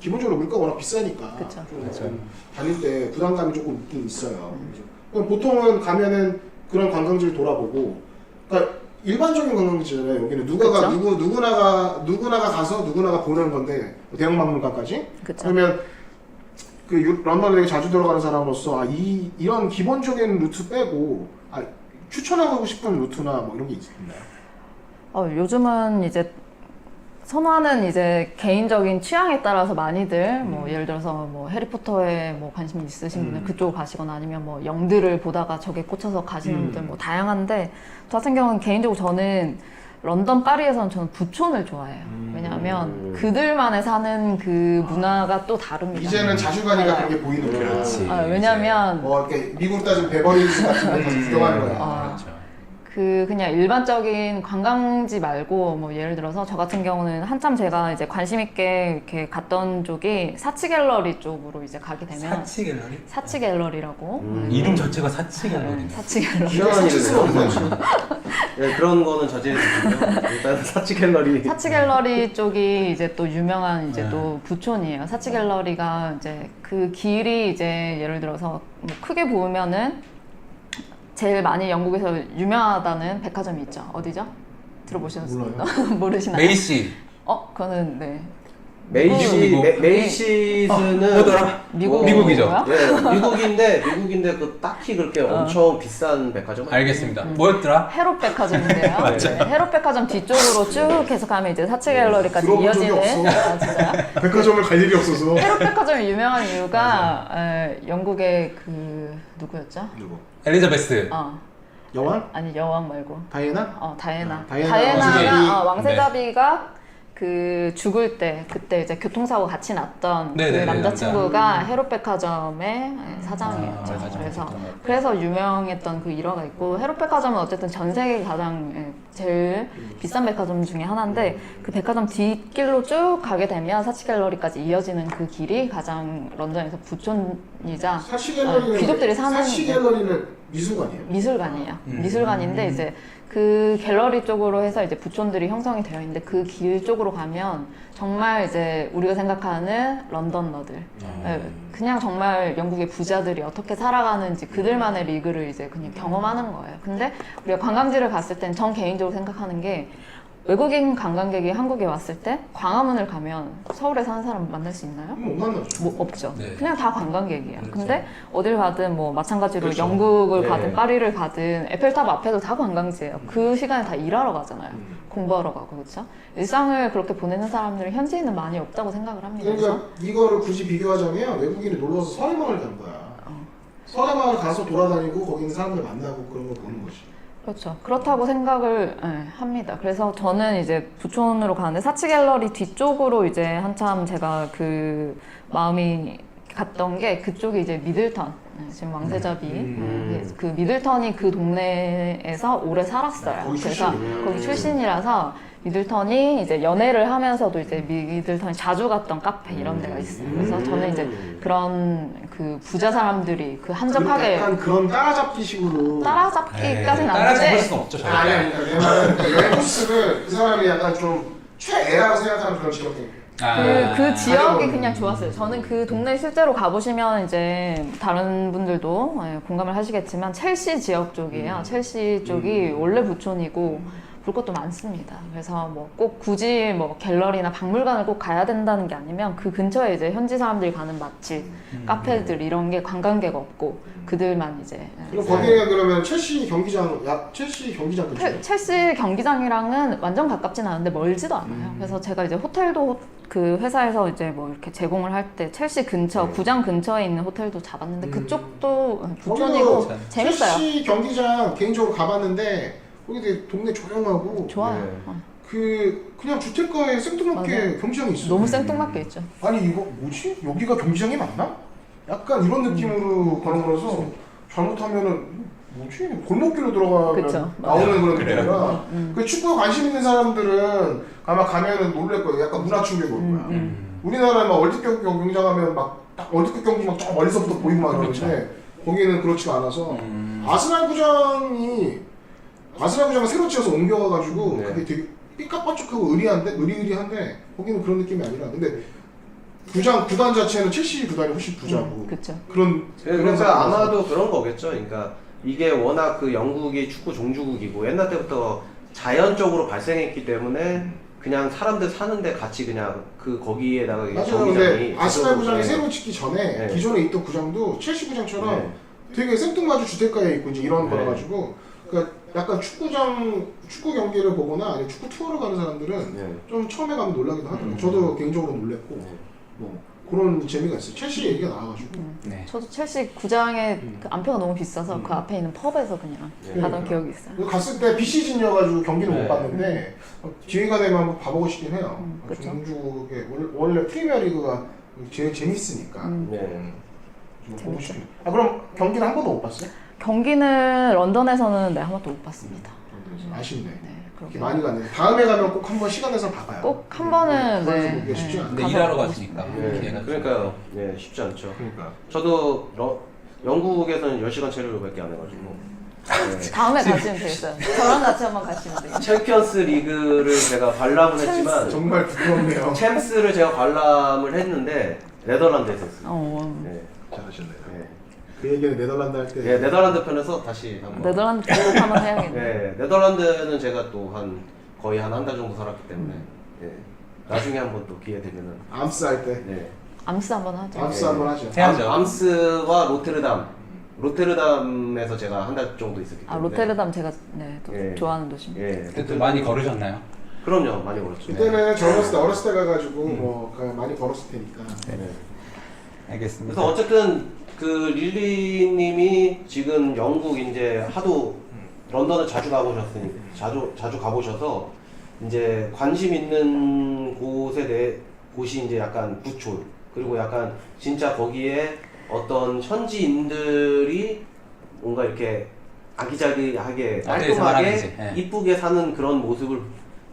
기본적으로 물가가 워낙 비싸니까 그쵸. 좀 다닐 때 부담감이 조금 있긴 있어요. 그럼 보통은 가면은 그런 관광지를 돌아보고, 그러니까 일반적인 관광지잖아요. 여기는 누구나가 가서 누구나가 보는 건데 대형박물관까지. 그쵸. 그러면 그 런던에 되게 자주 들어가는 사람으로서 이런 기본적인 루트 빼고 추천하고 싶은 루트나 뭐 이런 게 있나요? 요즘은 이제 선호하는 이제 개인적인 취향에 따라서 많이들 뭐 예를 들어서 뭐 해리포터에 뭐 관심 있으신 분은 그쪽으로 가시거나 아니면 뭐 영드를 보다가 저게 꽂혀서 가시는 분들 뭐 다양한데 저 같은 경우는 개인적으로 저는 런던 파리에서는 저는 부촌을 좋아해요. 왜냐하면 그들만의 사는 그 문화가 또 다릅니다. 이제는 자주 가니까 그런 게 보이는 거야. 그렇지. 왜냐하면 뭐 이렇게 미국 따지면 베버리힐스 같은 데 가서 구경하는 거야. 그렇죠. 그 그냥 일반적인 관광지 말고 뭐 예를 들어서 저 같은 경우는 한참 제가 이제 관심 있게 이렇게 갔던 쪽이 사치 갤러리 쪽으로 이제 가게 되면 사치 갤러리? 사치 갤러리라고 이름 자체가 사치 갤러리네. 사치 갤러리 유명한 사치스러운 이름이에요. 거지. 네, 그런 거는 자제해주시고요. 일단 사치 갤러리. 사치 갤러리 쪽이 이제 또 유명한 이제 또 부촌이에요. 사치 갤러리가 이제 그 길이 이제 예를 들어서 뭐 크게 보면은 제일 많이 영국에서 유명하다는 백화점이 있죠. 어디죠? 들어보셨어요? 모르시나요? 메이시. 그거는 네. 메이시스는 뭐더라? 미국이죠. 뭐야? 예, 미국인데 그 딱히 그렇게 엄청 비싼 백화점 알겠습니다. 뭐였더라? 헤롯 백화점인데요. 네, 헤롯 백화점 뒤쪽으로 쭉 계속 가면 이제 사치 갤러리까지 들어본 적이 이어지는. 없어. 아, 진짜요? 백화점을 갈 일이 없어서. 헤롯 백화점이 유명한 이유가 영국의 그 누구였죠? 누구? 엘리자베스. 여왕? 아니 여왕 말고. 다이애나? 다이애나. 다이애나 왕세자비가 그 죽을 때 그때 이제 교통사고 같이 났던 그 네네네, 남자친구가 헤롯 백화점의 사장이었죠. 맞아. 그래서 유명했던 그 일화가 있고 헤롯 백화점은 어쨌든 전 세계 가장 제일 비싼 백화점 중에 하나인데 그 백화점 뒷길로 쭉 가게 되면 사치 갤러리까지 이어지는 그 길이 가장 런던에서 부촌이자 사치 갤러리는 귀족들이 사는 사치 갤러리는 미술관이에요. 미술관이에요. 미술관인데 이제 그 갤러리 쪽으로 해서 이제 부촌들이 형성이 되어 있는데 그 길 쪽으로 가면 정말 이제 우리가 생각하는 런던너들 그냥 정말 영국의 부자들이 어떻게 살아가는지 그들만의 리그를 이제 그냥 경험하는 거예요. 근데 우리가 관광지를 갔을 땐 전 개인적으로 생각하는 게 외국인 관광객이 한국에 왔을 때 광화문을 가면 서울에 사는 사람 만날 수 있나요? 못 만나죠. 뭐 없죠. 네. 그냥 다 관광객이에요. 그렇죠. 근데 어딜 가든 뭐 마찬가지로 그렇죠. 영국을 네. 가든 파리를 가든 에펠탑 앞에도 다 관광지예요. 그 시간에 다 일하러 가잖아요. 공부하러 가고 그렇죠. 일상을 그렇게 보내는 사람들은 현지인은 많이 없다고 생각을 합니다. 그러니까 이거를 굳이 비교하자면 외국인이 놀러 와서 서해마을 간 거야. 서해마을 가서 돌아다니고 거기 있는 사람들 만나고 그런 거 보는 거지. 그렇죠. 그렇다고 생각을 합니다. 그래서 저는 이제 부촌으로 가는데 사치 갤러리 뒤쪽으로 이제 한참 제가 그 마음이 갔던 게 그쪽이 이제 미들턴. 지금 왕세자비. 그 미들턴이 그 동네에서 오래 살았어요. 거기 그래서 출신이구나. 거기 출신이라서 미들턴이 이제 연애를 하면서도 이제 미들턴이 자주 갔던 카페 이런 데가 있어요. 그래서 저는 이제 그런 그 부자 사람들이 그 한적하게 약간 그런 따라잡기식으로. 따라잡기까지는 따라잡을 아닌데 수는 없죠. 저희가. 아니, 그러니까 내 말은 여행 코스를 그 사람이 약간 좀 최애라고 생각하는 그런 지역들. 그 지역이 아니요. 그냥 좋았어요. 저는 그 동네 실제로 가보시면 이제 다른 분들도 공감을 하시겠지만 첼시 지역 쪽이에요. 첼시 쪽이 원래 부촌이고 볼 것도 많습니다. 그래서 뭐 꼭 굳이 뭐 갤러리나 박물관을 꼭 가야 된다는 게 아니면 그 근처에 이제 현지 사람들이 가는 맛집, 카페들 이런 게 관광객 없고 그들만 이제 그럼 거기에 그러면 첼시 경기장 근처. 첼시 경기장이랑은 완전 가깝진 않은데 멀지도 않아요. 그래서 제가 이제 호텔도 그 회사에서 이제 뭐 이렇게 제공을 할 때 첼시 근처, 구장 근처에 있는 호텔도 잡았는데 그쪽도 부촌이고 거기도 재밌어요. 첼시 경기장 개인적으로 가봤는데 거기 되게 동네 조용하고 좋아요. 네. 그냥 주택가에 생뚱맞게 맞아요. 경기장이 있어. 너무 생뚱맞게 있죠. 아니 이거 뭐지? 여기가 경기장이 맞나? 약간 이런 느낌으로 걸어서 잘못하면은 뭐지? 골목길로 들어가면 그쵸, 나오는 그런 그래요? 느낌이라 그 축구에 관심 있는 사람들은 아마 가면은 놀랄 거예요. 약간 문화 충격이 올 거야. 우리나라에 막 월드컵 경기장 하면 막 딱 월드컵 경기 막 저 멀리서부터 보이고 막 그러는데 거기는 그렇지가 않아서 아스날 구장이 새로 지어서 옮겨가지고 네. 그게 되게 삐까뻔쩍하고 의리한데 거기는 그런 느낌이 아니라 근데 구단 자체는 첼시 구단이 훨씬 부자고 그렇죠. 그런 그러니까 아마도 그런 거겠죠. 그러니까 이게 워낙 그 영국이 축구 종주국이고 옛날 때부터 자연적으로 발생했기 때문에 그냥 사람들 사는데 같이 그냥 그 거기에다가 맞아요. 근데 경기장이 아스날 구장이 네. 새로 짓기 전에 네. 기존에 있던 구장도 첼시 구장처럼 네. 되게 생뚱맞은 주택가에 있고 이제 이런 네. 거라 가지고 그러니까 약간 축구 경기를 보거나 아니면 축구 투어를 가는 사람들은 네. 좀 처음에 가면 놀라기도 하더라고요. 음. 저도 개인적으로 놀랬고 네. 뭐 그런 재미가 있어요. 첼시 얘기가 나와가지고 네. 저도 첼시 구장에 그 안표가 너무 비싸서 그 앞에 있는 펍에서 그냥 네. 가던 기억이 있어요. 갔을 때 비시즌이어가지고 경기는 네. 못 봤는데 기회가 되면 한번 봐보고 싶긴 해요. 그쵸. 중국의 원래 프리미어리그가 제일 재밌으니까 네. 좀 보고 싶긴 해요. 아 그럼 경기는 한 번도 못 봤어요? 경기는 런던에서는 네, 한 번도 못 봤습니다. 아쉽네. 네, 이렇게 그렇게 많이 가네. 다음에 가면 꼭 한번 시간 내서 봐봐요. 꼭 한 번은 그래서 네, 보기가 쉽지 않아. 근데 가서 일하러 보고 가시니까 네. 기회가 좀- 그러니까요. 네, 쉽지 않죠. 그러니까. 저도 영국에서는 10시간 체류밖에 안 해가지고 네. 다음에 가시면 되겠어요. 저랑 같이 한번 가시면 돼요. 챔피언스 리그를 제가 관람을 했지만 정말 부끄럽네요. 챔스를 제가 관람을 했는데 네덜란드에서 했어요. 네. 잘하셨네요. 네. 그 얘기는 네덜란드 할 때. 네, 네덜란드 편에서 다시 한번. 네덜란드 꼭 한번 해야겠네요. 네, 네덜란드는 제가 또 거의 한 달 정도 살았기 때문에 네. 나중에 한번 또 기회 되면은 암스 할 때. 네. 암스 한번 하죠. 암스 네. 한번 하죠. 해야죠. 암스와 로테르담에서 제가 한 달 정도 있었기 때문에. 아 로테르담 제가 네, 또 예. 좋아하는 도시입니다. 예. 그때 많이 걸으셨나요? 그럼요, 많이 걸었죠. 그때는 저 어렸을 때 가가지고 뭐 많이 걸었을 테니까. 네. 알겠습니다. 그래서 어쨌든 그 릴리님이 지금 영국 이제 하도 런던을 자주 가보셨으니 자주 가보셔서 이제 관심 있는 곳이 이제 약간 부촌 그리고 약간 진짜 거기에 어떤 현지인들이 뭔가 이렇게 아기자기하게 어떻게 깔끔하게 생활하는지, 예. 이쁘게 사는 그런 모습을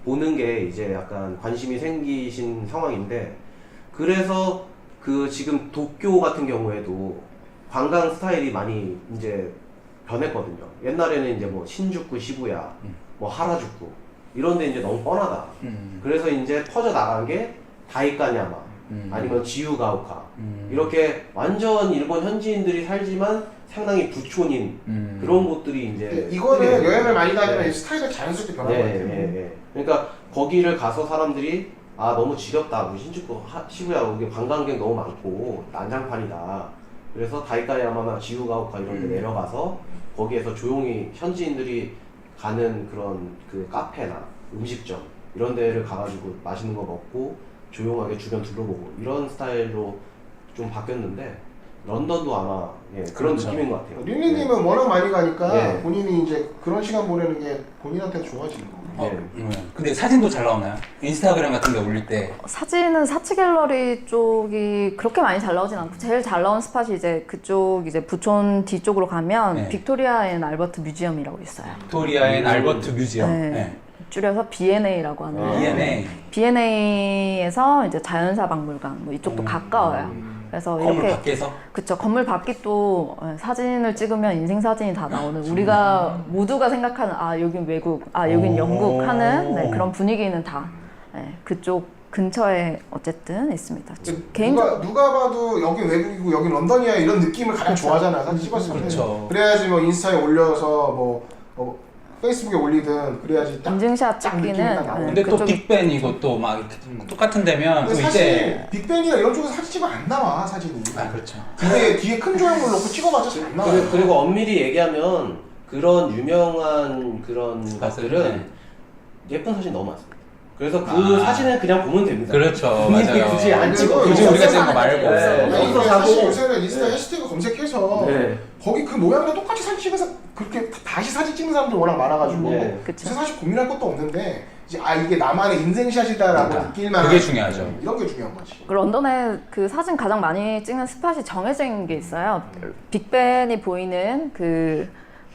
보는 게 이제 약간 관심이 생기신 상황인데 그래서 그 지금 도쿄 같은 경우에도 관광 스타일이 많이 이제 변했거든요. 옛날에는 이제 뭐 신주쿠, 시부야, 뭐 하라주쿠 이런데 이제 너무 뻔하다. 그래서 이제 퍼져 나간 게 다이카냐마 아니면 지유가오카 이렇게 완전 일본 현지인들이 살지만 상당히 부촌인 그런 곳들이 이제 이거는 네. 여행을 많이 다니면 네. 이 스타일이 자연스럽게 변하는 네, 것 같아요. 네, 네. 그러니까 거기를 가서 사람들이 아 너무 지겹다. 뭐 신주쿠, 시부야 여기 관광객 너무 많고 난장판이다. 그래서 다이카야마나 지유가오카 이런 데 내려가서 거기에서 조용히 현지인들이 가는 그런 그 카페나 음식점 이런 데를 가가지고 맛있는 거 먹고 조용하게 주변 둘러보고 이런 스타일로 좀 바뀌었는데 런던도 아마 예, 그런 그렇죠. 느낌인 것 같아요. 릴리님은 워낙 많이 가니까 네. 본인이 이제 그런 시간 보내는 게 본인한테 좋아지는 거. 근데 사진도 잘 나오나요? 인스타그램 같은 데 올릴 때 사진은 사치 갤러리 쪽이 그렇게 많이 잘 나오진 않고 제일 잘 나온 스팟이 이제 그쪽 이제 부촌 뒤쪽으로 가면 네. 빅토리아 앤 알버트 뮤지엄이라고 있어요. 빅토리아 앤 알버트 뮤지엄. 네. 네. 줄여서 B&A라고 하는. B&A. B&A에서 이제 자연사 박물관 뭐 이쪽도 가까워요. 그래서 건물 이렇게 밖에서 그쵸 건물 밖이 또 사진을 찍으면 인생 사진이 다 나오는 우리가 모두가 생각하는 아 여긴 외국 아 여긴 오. 영국 하는 네, 그런 분위기는 다 네, 그쪽 근처에 어쨌든 있습니다. 개인적으로 누가 봐도 여기 외국이고 여기 런던이야 이런 느낌을 가장 좋아하잖아요. 사진 찍었을 때. 그렇죠. 그래야지 뭐 인스타에 올려서 뭐 페이스북에 올리든 그래야지 딱 인증샷 딱 느낌이 딱 찍기는 나오는. 근데 또 그쪽이- 빅벤이고 또 막 똑같은 데면 또 근데 이제 사실 빅벤이나 이런 쪽에서 사진 찍으면 안 나와 사진이. 그렇죠. 뒤에 큰 조형물 놓고 찍어봤자 잘 안 나와. 그리고 엄밀히 얘기하면 그런 유명한 그런 네. 것들은 예쁜 사진 너무 많습니다. 그래서 그 사진은 그냥 보면 됩니다. 그렇죠. 굳이 맞아요. 굳이 안 찍어. 굳이 우리가 찍은 거 말고. 네. 아니, 여기서 이게 사고. 사실 요새는 인스타 네. 해시태그 검색해서 네. 거기 그 모양이랑 똑같이 사진 찍어서 그렇게 다시 사진 찍는 사람들이 워낙 많아가지고 네. 그쵸. 그래서 사실 고민할 것도 없는데 이제 이게 나만의 인생샷이다라고 그러니까. 느낄 만한 그게 중요하죠. 이런 게 중요한 거지. 그 런던에 그 사진 가장 많이 찍는 스팟이 정해져 있는 게 있어요. 빅벤이 보이는 그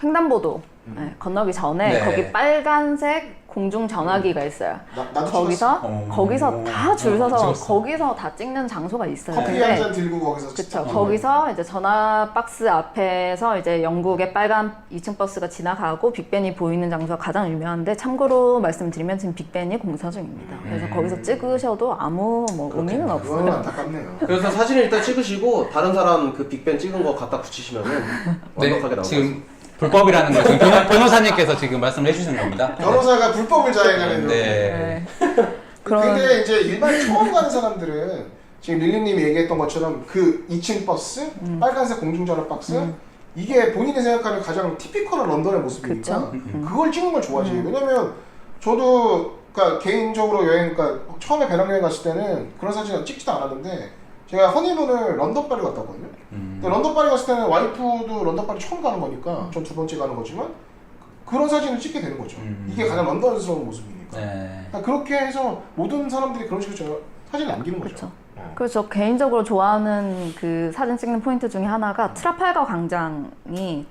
횡단보도 네, 건너기 전에 네. 거기 빨간색 공중 전화기가 있어요. 나도 거기서 찍었어. 거기서 다 줄 서서 찍었어. 거기서 다 찍는 장소가 있어요. 커피 근데 한 잔 들고 거기서 그쵸. 찍자. 거기서 이제 전화 박스 앞에서 이제 영국의 빨간 2층 버스가 지나가고 빅벤이 보이는 장소가 가장 유명한데 참고로 말씀드리면 지금 빅벤이 공사 중입니다. 그래서 거기서 찍으셔도 아무 뭐 의미는 그거는 없어요. 안타깝네요. 그래서 사진을 일단 찍으시고 다른 사람 그 빅벤 찍은 거 갖다 붙이시면은 완벽하게 네, 나오고 지금 불법이라는 걸 지금 변호사님께서 지금 말씀을 해주시는 겁니다. 변호사가 불법을 자행하는. 네. 근데 이제 일반 처음 가는 사람들은 지금 릴리님이 얘기했던 것처럼 그 2층 버스, 빨간색 공중전화 박스, 이게 본인이 생각하는 가장 티피컬한 런던의 모습이니까 그걸 찍는 걸 좋아하지. 왜냐면 저도 그러니까 개인적으로 여행, 그러니까 처음에 배낭여행 갔을 때는 그런 사진을 찍지도 않았는데 제가 허니문을 런던 파리 갔다 왔거든요. 근데 런던 파리 갔을 때는 와이프도 런던 파리 처음 가는 거니까 전 2번째 가는 거지만 그런 사진을 찍게 되는 거죠. 이게 가장 런던스러운 모습이니까. 네. 그러니까 그렇게 해서 모든 사람들이 그런 식으로 사진을 남기는 거죠. 그렇죠. 그래서 저 개인적으로 좋아하는 그 사진 찍는 포인트 중에 하나가 트라팔가 광장이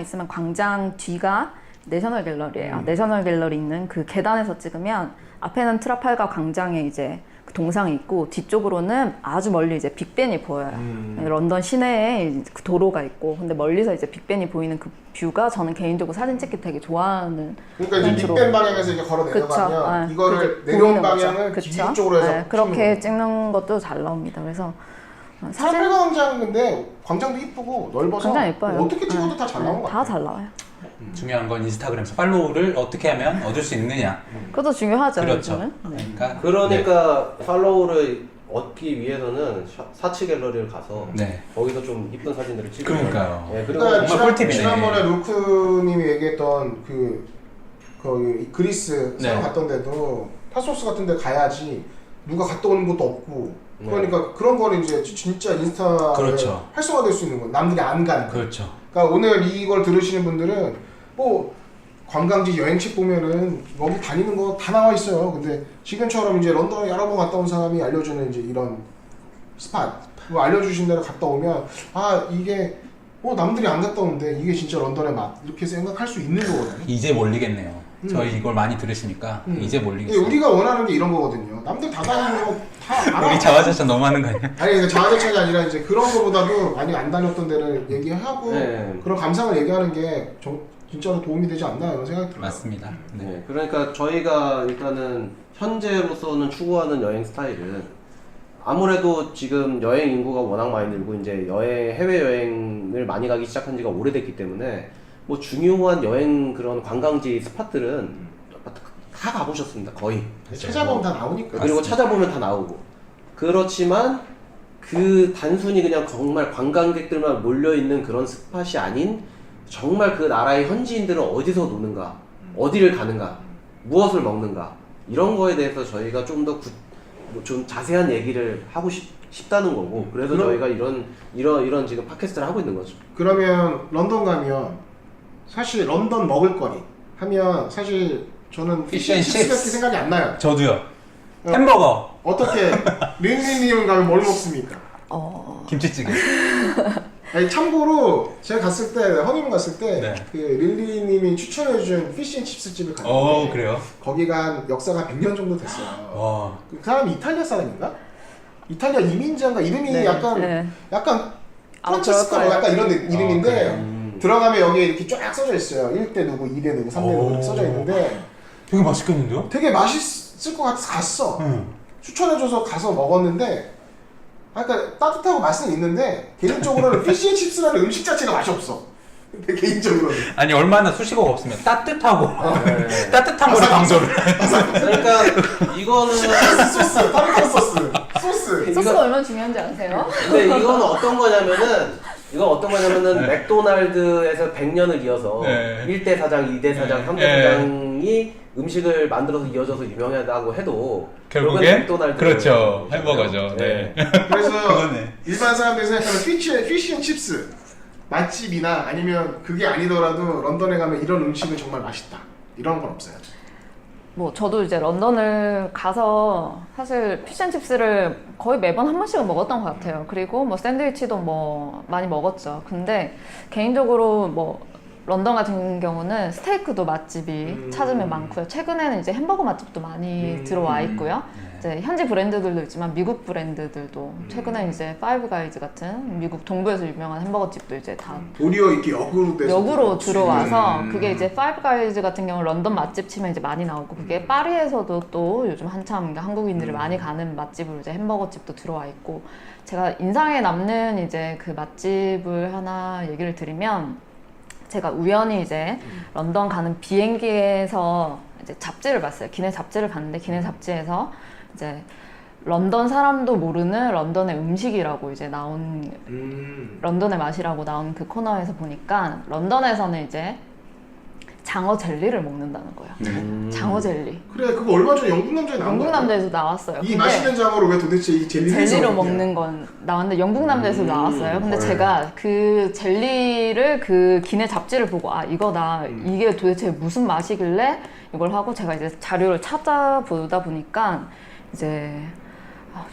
있으면 광장 뒤가 내셔널 갤러리예요. 내셔널 갤러리 있는 그 계단에서 찍으면 앞에는 트라팔가 광장에 이제 그 동상이 있고 뒤쪽으로는 아주 멀리 이제 빅벤이 보여요. 런던 시내에 그 도로가 있고 근데 멀리서 이제 빅벤이 보이는 그 뷰가 저는 개인적으로 사진 찍기 되게 좋아하는 그러니까 이제 포인트로. 빅벤 방향에서 이제 걸어 내려가면 그쵸. 이거를 그게 내려온 보이는 거죠. 방향을 그쵸. 뒤쪽으로 해서 그렇게 찍는 것도 잘 나옵니다. 그래서 사진 트라팔가 광장 근데 광장도 이쁘고 넓어서 굉장히 예뻐요. 어떻게 찍어도 다 잘 나온 것 같아요. 다 잘 나와요. 중요한 건 인스타그램에서 팔로우를 어떻게 하면 얻을 수 있느냐. 그것도 중요하죠. 그렇죠. 요즘은. 네. 그러니까 팔로우를 얻기 위해서는 사치 갤러리를 가서 네. 거기서 좀 이쁜 사진들을 찍으면 그러니까요. 네, 그리고 그러니까 정말 꿀팁이네. 지난번에 루크님이 얘기했던 거기 그리스 네. 사람 갔던 데도 타소스 같은 데 가야지 누가 갔다 오는 것도 없고 그러니까 그런 거는 이제 진짜 인스타에 그렇죠. 활성화될 수 있는 거 남들이 안 가는 거. 그렇죠. 그러니까 오늘 이걸 들으시는 분들은 뭐 관광지 여행책 보면은 여기 다니는 거 다 나와 있어요. 근데 지금처럼 이제 런던에 여러 번 갔다 온 사람이 알려주는 이제 이런 스팟 뭐 알려주신 데를 갔다 오면 아 이게 남들이 안 갔다 오는데 이게 진짜 런던의 맛 이렇게 생각할 수 있는 거거든요. 이제 몰리겠네요. 저희 이걸 많이 들으시니까 이제 몰리겠어요. 우리가 원하는 게 이런 거거든요. 남들 다 다니는 거 다 알아. 우리 자화자찬 너무 하는 거 아니야? 아니 그러니까 자화자찬이 아니라 이제 그런 거보다도 많이 안 다녔던 데를 얘기하고 네. 그런 감상을 얘기하는 게 진짜로 도움이 되지 않나 이런 생각이 들어요. 맞습니다. 네. 네, 그러니까 저희가 일단은 현재로서는 추구하는 여행 스타일은 아무래도 지금 여행 인구가 워낙 많이 늘고 이제 해외 여행을 많이 가기 시작한 지가 오래됐기 때문에 뭐 중요한 여행 그런 관광지 스팟들은 다 가보셨습니다. 거의. 찾아보면 다 나오니까. 그리고 찾아보면 다 나오고. 그렇지만 그 단순히 그냥 정말 관광객들만 몰려있는 그런 스팟이 아닌 정말 그 나라의 현지인들은 어디서 노는가, 어디를 가는가, 무엇을 먹는가 이런 거에 대해서 저희가 좀 더 좀 자세한 얘기를 하고 싶다는 거고 그래서 저희가 이런 지금 팟캐스트를 하고 있는 거죠. 그러면 런던 가면 사실 런던 먹을거리 하면 사실 저는 피쉬앤칩스밖에 생각이 안 나요. 저도요. 햄버거. 어떻게 릴리님 가면 뭘 먹습니까? 김치찌개. 아니, 참고로 제가 갔을 때 허니문 갔을 때 네. 그 릴리님이 추천해준 피쉬앤칩스 집을 갔는데 그래요? 거기가 한 역사가 100년 정도 됐어요. 와. 그 사람이 이탈리아 사람인가? 이탈리아 이민자인가 이름이 네, 약간 네. 프란치스카 뭐 약간 이런 이름인데 들어가면 여기에 이렇게 쫙 써져 있어요. 1대 누구, 2대 누구, 3대 누구 이렇게 써져 있는데 되게 맛있겠는데요? 되게 맛있을 것 같아서 갔어. 추천해줘서 가서 먹었는데 그러니까 따뜻하고 맛은 있는데 개인적으로는 피쉬앤칩스라는 음식 자체가 맛이 없어. 내 개인적으로는. 아니 얼마나 수식어가 없으면 따뜻하고 네. 따뜻한 거를 강조를. 그러니까 이거는 소스, 타르타르 소스. 소스가 얼마나 중요한지 아세요? 근데 이건 어떤 거냐면은 맥도날드에서 100년을 이어서 네. 1대 사장, 2대 사장, 3대 네. 사장이 음식을 만들어서 이어져서 유명하다고 해도 결국엔 맥도날드 그렇죠. 햄버거죠. 네. 그래서 그거네. 일반 사람들이 생각하는 피쉬앤칩스 맛집이나 아니면 그게 아니더라도 런던에 가면 이런 음식은 정말 맛있다. 이런 건 없어요. 뭐 저도 이제 런던을 가서 사실 피쉬앤칩스를 거의 매번 한 번씩은 먹었던 것 같아요. 그리고 뭐 샌드위치도 뭐 많이 먹었죠. 근데 개인적으로 뭐 런던 같은 경우는 스테이크도 맛집이 찾으면 많고요. 최근에는 이제 햄버거 맛집도 많이 들어와 있고요. 이제 현지 브랜드들도 있지만 미국 브랜드들도 최근에 이제 파이브 가이즈 같은 미국 동부에서 유명한 햄버거 집도 이제 다 도리어 이렇게 역으로 들어와서 그게 이제 파이브 가이즈 같은 경우 런던 맛집 치면 이제 많이 나오고 그게 파리에서도 또 요즘 한참 한국인들이 많이 가는 맛집으로 이제 햄버거 집도 들어와 있고 제가 인상에 남는 이제 그 맛집을 하나 얘기를 드리면 제가 우연히 이제 런던 가는 비행기에서 이제 잡지를 봤어요. 기내 잡지를 봤는데 기내 잡지에서 이제 런던 사람도 모르는 런던의 음식이라고 이제 나온 런던의 맛이라고 나온 그 코너에서 보니까 런던에서는 이제 장어 젤리를 먹는다는 거예요. 장어 젤리. 그래 그거 얼마 전에 영국 남자에 나온 영국 거야. 남자에서 나왔어요. 이 근데 맛있는 장어를 왜 도대체 이 젤리로 먹는 건 나왔는데 영국 남자에서 나왔어요. 근데 제가 그 젤리를 그 기내 잡지를 보고 아 이거다 이게 도대체 무슨 맛이길래 이걸 하고 제가 이제 자료를 찾아보다 보니까 이제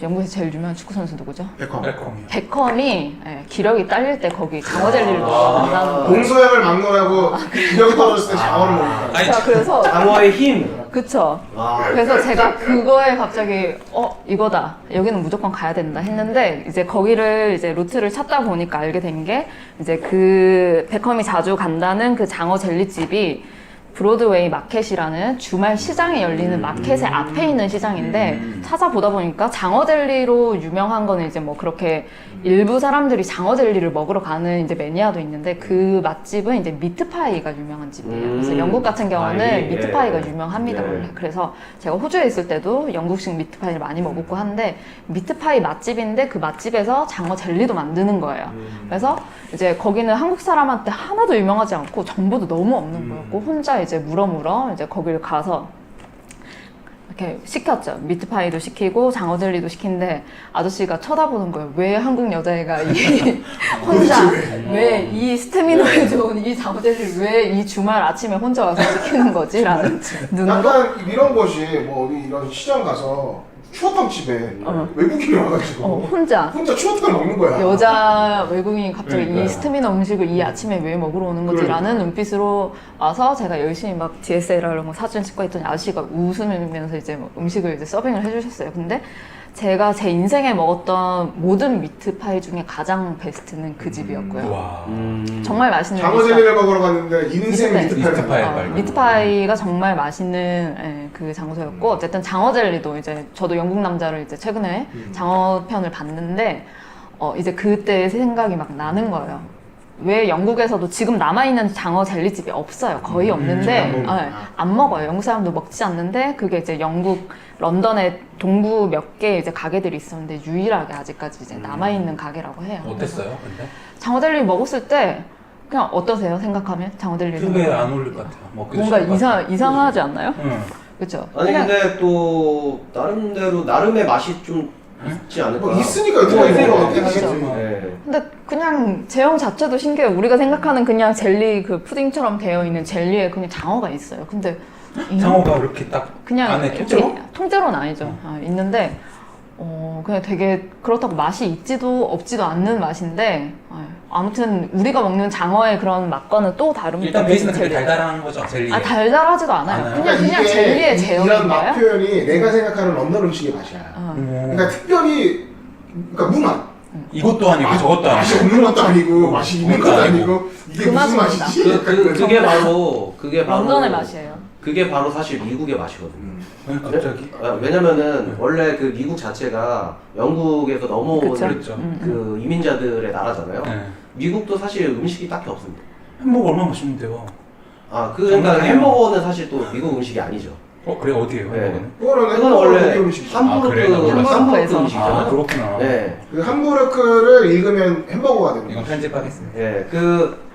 영국에서 제일 유명한 축구 선수 누구죠? 베컴. 베컴이 예, 기력이 딸릴 때 거기 장어 젤리를 넣는다는 거예요. 동서양을 막론하고 기력이 떨어졌을 때 장어를 먹는다. 자, 그래서 장어의 힘. 그쵸. 아, 그래서 제가 그거에 갑자기 이거다 여기는 무조건 가야 된다 했는데 이제 거기를 이제 루트를 찾다 보니까 알게 된 게 이제 그 베컴이 자주 간다는 그 장어 젤리집이 브로드웨이 마켓이라는 주말 시장에 열리는 마켓의 앞에 있는 시장인데 찾아보다 보니까 장어 젤리로 유명한 거는 이제 뭐 그렇게 일부 사람들이 장어 젤리를 먹으러 가는 이제 매니아도 있는데 그 맛집은 이제 미트파이가 유명한 집이에요. 그래서 영국 같은 경우는 파이, 미트파이가 예. 유명합니다 예. 원래. 그래서 제가 호주에 있을 때도 영국식 미트파이를 많이 먹었고 한데 미트파이 맛집인데 그 맛집에서 장어 젤리도 만드는 거예요. 그래서 이제 거기는 한국 사람한테 하나도 유명하지 않고 정보도 너무 없는 거였고 혼자 이제 물어 이제 거기를 가서 이렇게 시켰죠. 미트파이도 시키고 장어 젤리도 시킨데 아저씨가 쳐다보는 거예요. 왜 한국 여자애가 이 혼자 왜 이 스태미너에 좋은 이 장어 젤리를 왜 이 주말 아침에 혼자 와서 시키는 거지? 라는 눈으로. 약간 이런 것이 뭐 어디 이런 시장 가서 추어탕 집에 외국인이 와가지고 혼자 추어탕을 먹는 거야. 여자 외국인이 갑자기 그러니까. 이 스태미너 음식을 이 아침에 왜 먹으러 오는 거지? 라는 눈빛으로 와서 제가 열심히 막 DSLR로 뭐 사진 찍고 했더니 아저씨가 웃으면서 이제 뭐 음식을 이제 서빙을 해주셨어요. 근데 제가 제 인생에 먹었던 모든 미트파이 중에 가장 베스트는 그 집이었고요. 와. 정말 맛있는 장어 미트파이. 젤리를 먹으러 갔는데 인생 미트파이. 미트파이. 미트파이가 정말 맛있는 예, 그 장소였고 어쨌든 장어 젤리도 이제 저도 영국 남자를 이제 최근에 장어 편을 봤는데 이제 그때 생각이 막 나는 거예요. 왜 영국에서도 지금 남아있는 장어 젤리집이 없어요. 거의 없는데 안 먹어요. 영국 사람도 먹지 않는데 그게 이제 영국 런던의 동부 몇 개 이제 가게들이 있었는데 유일하게 아직까지 이제 남아있는 가게라고 해요. 어땠어요? 근데? 장어 젤리 먹었을 때 그냥 어떠세요? 생각하면 장어 젤리 그게 안 어울릴 것 같아요. 먹기도 뭔가 싫을 것 같아요. 이상하지 않나요? 응. 그렇죠. 아니 근데 또 나름대로 나름의 맛이 좀 있지 않을까? 뭐 있으니까 어떻게 그렇죠. 먹어? 네. 근데 그냥 제형 자체도 신기해요. 우리가 생각하는 그냥 젤리 그 푸딩처럼 되어 있는 젤리에 그냥 장어가 있어요. 근데 장어가 이렇게 딱 그냥 안에 이렇게 통째로? 통째로는 아니죠. 있는데 그냥 되게 그렇다고 맛이 있지도 없지도 않는 맛인데 아무튼 우리가 먹는 장어의 그런 맛과는 또 다릅니다. 일단 베이스는 되게 젤리가. 달달한 거죠, 젤리. 달달하지도 않아요. 않아요? 그냥 젤리의 제형인 이런 맛 거예요. 표현이 내가 생각하는 런던 음식의 맛이야. 그러니까 특별히 그러니까 무맛. 이것도 아니고 저것도 맛이 아니고. 없는 것도 아니고 맛이 있는 것도 아니고 이게 그 무슨 맛입니다. 맛이지? 그게 바로 런던의 맛이에요. 그게 바로 사실 미국의 맛이거든요. 갑자기? 왜냐면은 원래 그 미국 자체가 영국에서 넘어온 그쵸? 그랬죠. 그 이민자들의 나라잖아요. 네. 미국도 사실 음식이 딱히 없습니다. 햄버거 얼마나 맛있는데요? 그러니까 장난해요. 햄버거는 사실 또 미국 음식이 아니죠. 그래 어디에요? 네. 햄버거는? 그거는 원래 음식이죠. 함부르크 그래? 나 몰랐어. 함부르크 아, 음식이잖아요. 그렇구나. 네. 그 함부르크를 읽으면 햄버거가 되는 이건 거죠. 편집하겠습니다. 예,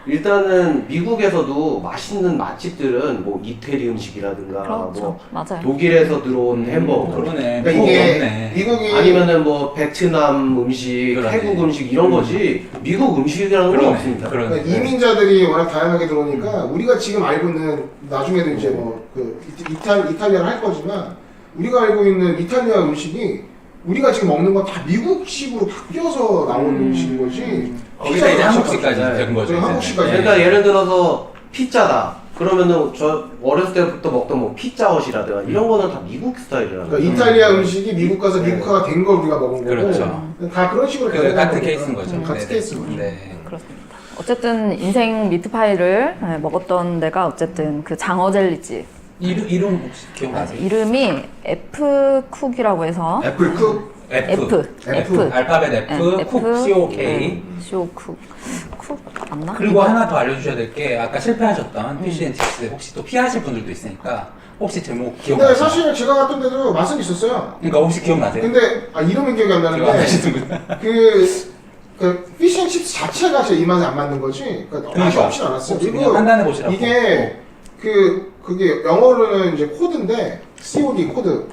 일단은 미국에서도 맛있는 맛집들은 뭐 이태리 음식이라든가 그렇죠. 뭐 맞아요. 독일에서 들어온 햄버거 그러네. 그러니까 미국이 이게 없네. 미국이 아니면은 뭐 베트남 음식, 그러네. 태국 음식 이런 거지 미국 음식이라는 건 없습니다. 그러니까 그러네. 이민자들이 워낙 다양하게 들어오니까 우리가 지금 알고 있는 나중에도 이제 뭐 그 이탈리아를 할 거지만 우리가 알고 있는 이탈리아 음식이 우리가 지금 먹는 건 다 미국식으로 바뀌어서 나온 음식인 거지. 거기서 이제 한국식까지 네. 된 거죠. 이제. 한국식까지. 그러니까 예를 들어서 피자다. 그러면은 저 어렸을 때부터 먹던 뭐 피자헛이라든가 이런 거는 다 미국 스타일이라는 그러니까 거죠. 이탈리아 음식이 미국 가서 미국화가 된 걸 우리가 먹은 거고 그렇죠. 다 그런 식으로 그 변해가는 같은 거니까. 케이스인 거죠. 같은 네네. 케이스인 거죠. 네. 그렇습니다. 어쨌든 인생 미트파이를 먹었던 데가 어쨌든 그 장어 젤리집. 이름 혹시 기억나세요? 이름이 애플쿡이라고 해서 애플쿡 F. 알파벳 F, 네, 쿡, COK. 쿡 맞나? 그리고 하나 더 알려주셔야 될 게 아까 실패하셨던 피쉬앤칩스 혹시 또 피하실 분들도 있으니까 혹시 제목 근데 기억나세요? 사실 제가 갔던 데도 맛은 있었어요. 그러니까 혹시 기억나세요? 근데 이름은 기억이 안 기억 안 나는데 나시는구나. 그 피쉬앤칩스 자체가 제 입맛에 안 맞는 거지. 그러니까 맛이 없진 않았어요. 그냥 그리고 판단해 보시라고. 이게 그게 영어로는 이제 코드인데 COD 코드.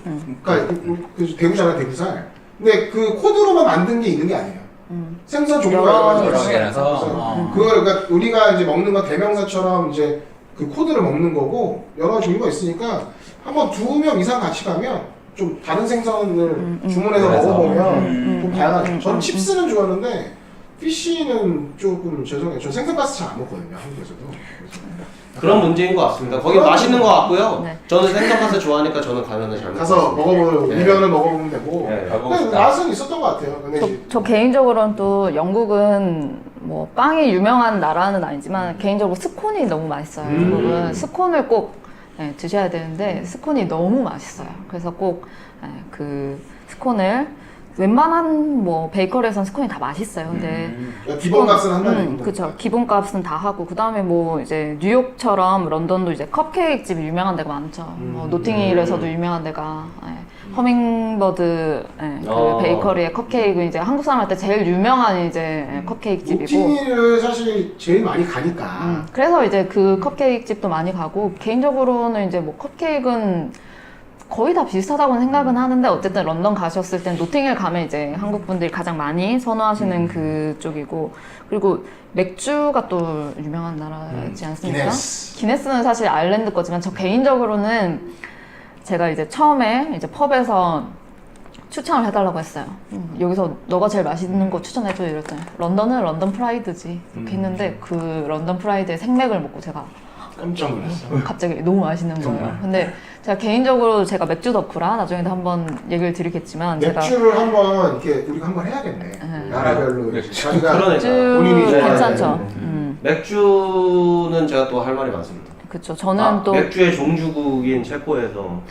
그러니까 그 대구잖아 대구살. 근데 그 코드로만 만든 게 있는 게 아니에요. 생선 종류가 여러 여러 개라서. 그걸 그러니까 우리가 이제 먹는 건 대명사처럼 이제 그 코드를 먹는 거고 여러 종류가 있으니까 한번 2명 이상 같이 가면 좀 다른 생선을 주문해서 그래서. 먹어보면 좀 다양하죠. 전 칩스는 좋아하는데 피쉬는 조금 죄송해요. 전 생선가스 잘 안 먹거든요 한국에서도. 그런 문제인 것 같습니다. 거기 맛있는 것 같고요. 네. 저는 생선가스 좋아하니까 저는 가면은 잘 가서 먹겠습니다. 먹어보면 네. 리뷰는 먹어보면 되고. 네, 가보고 근데 싶다. 맛은 있었던 것 같아요. 근데 이제 저 개인적으로는 또 영국은 뭐 빵이 유명한 나라는 아니지만 개인적으로 스콘이 너무 맛있어요. 영국은 스콘을 꼭 드셔야 되는데 스콘이 너무 맛있어요. 그래서 꼭 그 스콘을 웬만한 뭐 베이커리에선 스콘이 다 맛있어요. 근데 기본값은 한다는 얘기죠. 그렇죠. 기본값은 다 하고 그다음에 뭐 이제 뉴욕처럼 런던도 이제 컵케이크 집이 유명한 데가 많죠. 뭐 노팅힐에서도 유명한 데가 허밍버드 그 베이커리의 컵케이크 이제 한국 사람한테 제일 유명한 이제 컵케이크 집이고. 노팅힐을 사실 제일 많이 가니까. 그래서 이제 그 컵케이크 집도 많이 가고 개인적으로는 이제 뭐 컵케이크는 거의 다 비슷하다고 생각은 하는데 어쨌든 런던 가셨을 땐 노팅힐 가면 이제 한국 분들이 가장 많이 선호하시는 그쪽이고 그리고 맥주가 또 유명한 나라지 않습니까? 기네스는 사실 아일랜드 거지만 저 개인적으로는 제가 이제 처음에 이제 펍에서 추천을 해달라고 했어요. 여기서 너가 제일 맛있는 거 추천해줘 이랬더니 런던은 런던 프라이드지 이렇게 했는데 그 런던 프라이드의 생맥을 먹고 제가 깜짝 놀랐어. 갑자기 너무 맛있는 거예요. 근데 제가 개인적으로 제가 맥주 덕후라 나중에도 한번 얘기를 드리겠지만 제가 맥주를 한번 이렇게 우리가 한번 해야겠네. 나라별로 자기가 그러니까. 맥주 본인이 좋아하는 괜찮죠. 맥주는 제가 또 할 말이 많습니다. 그쵸. 저는 또 맥주의 종주국인 체코에서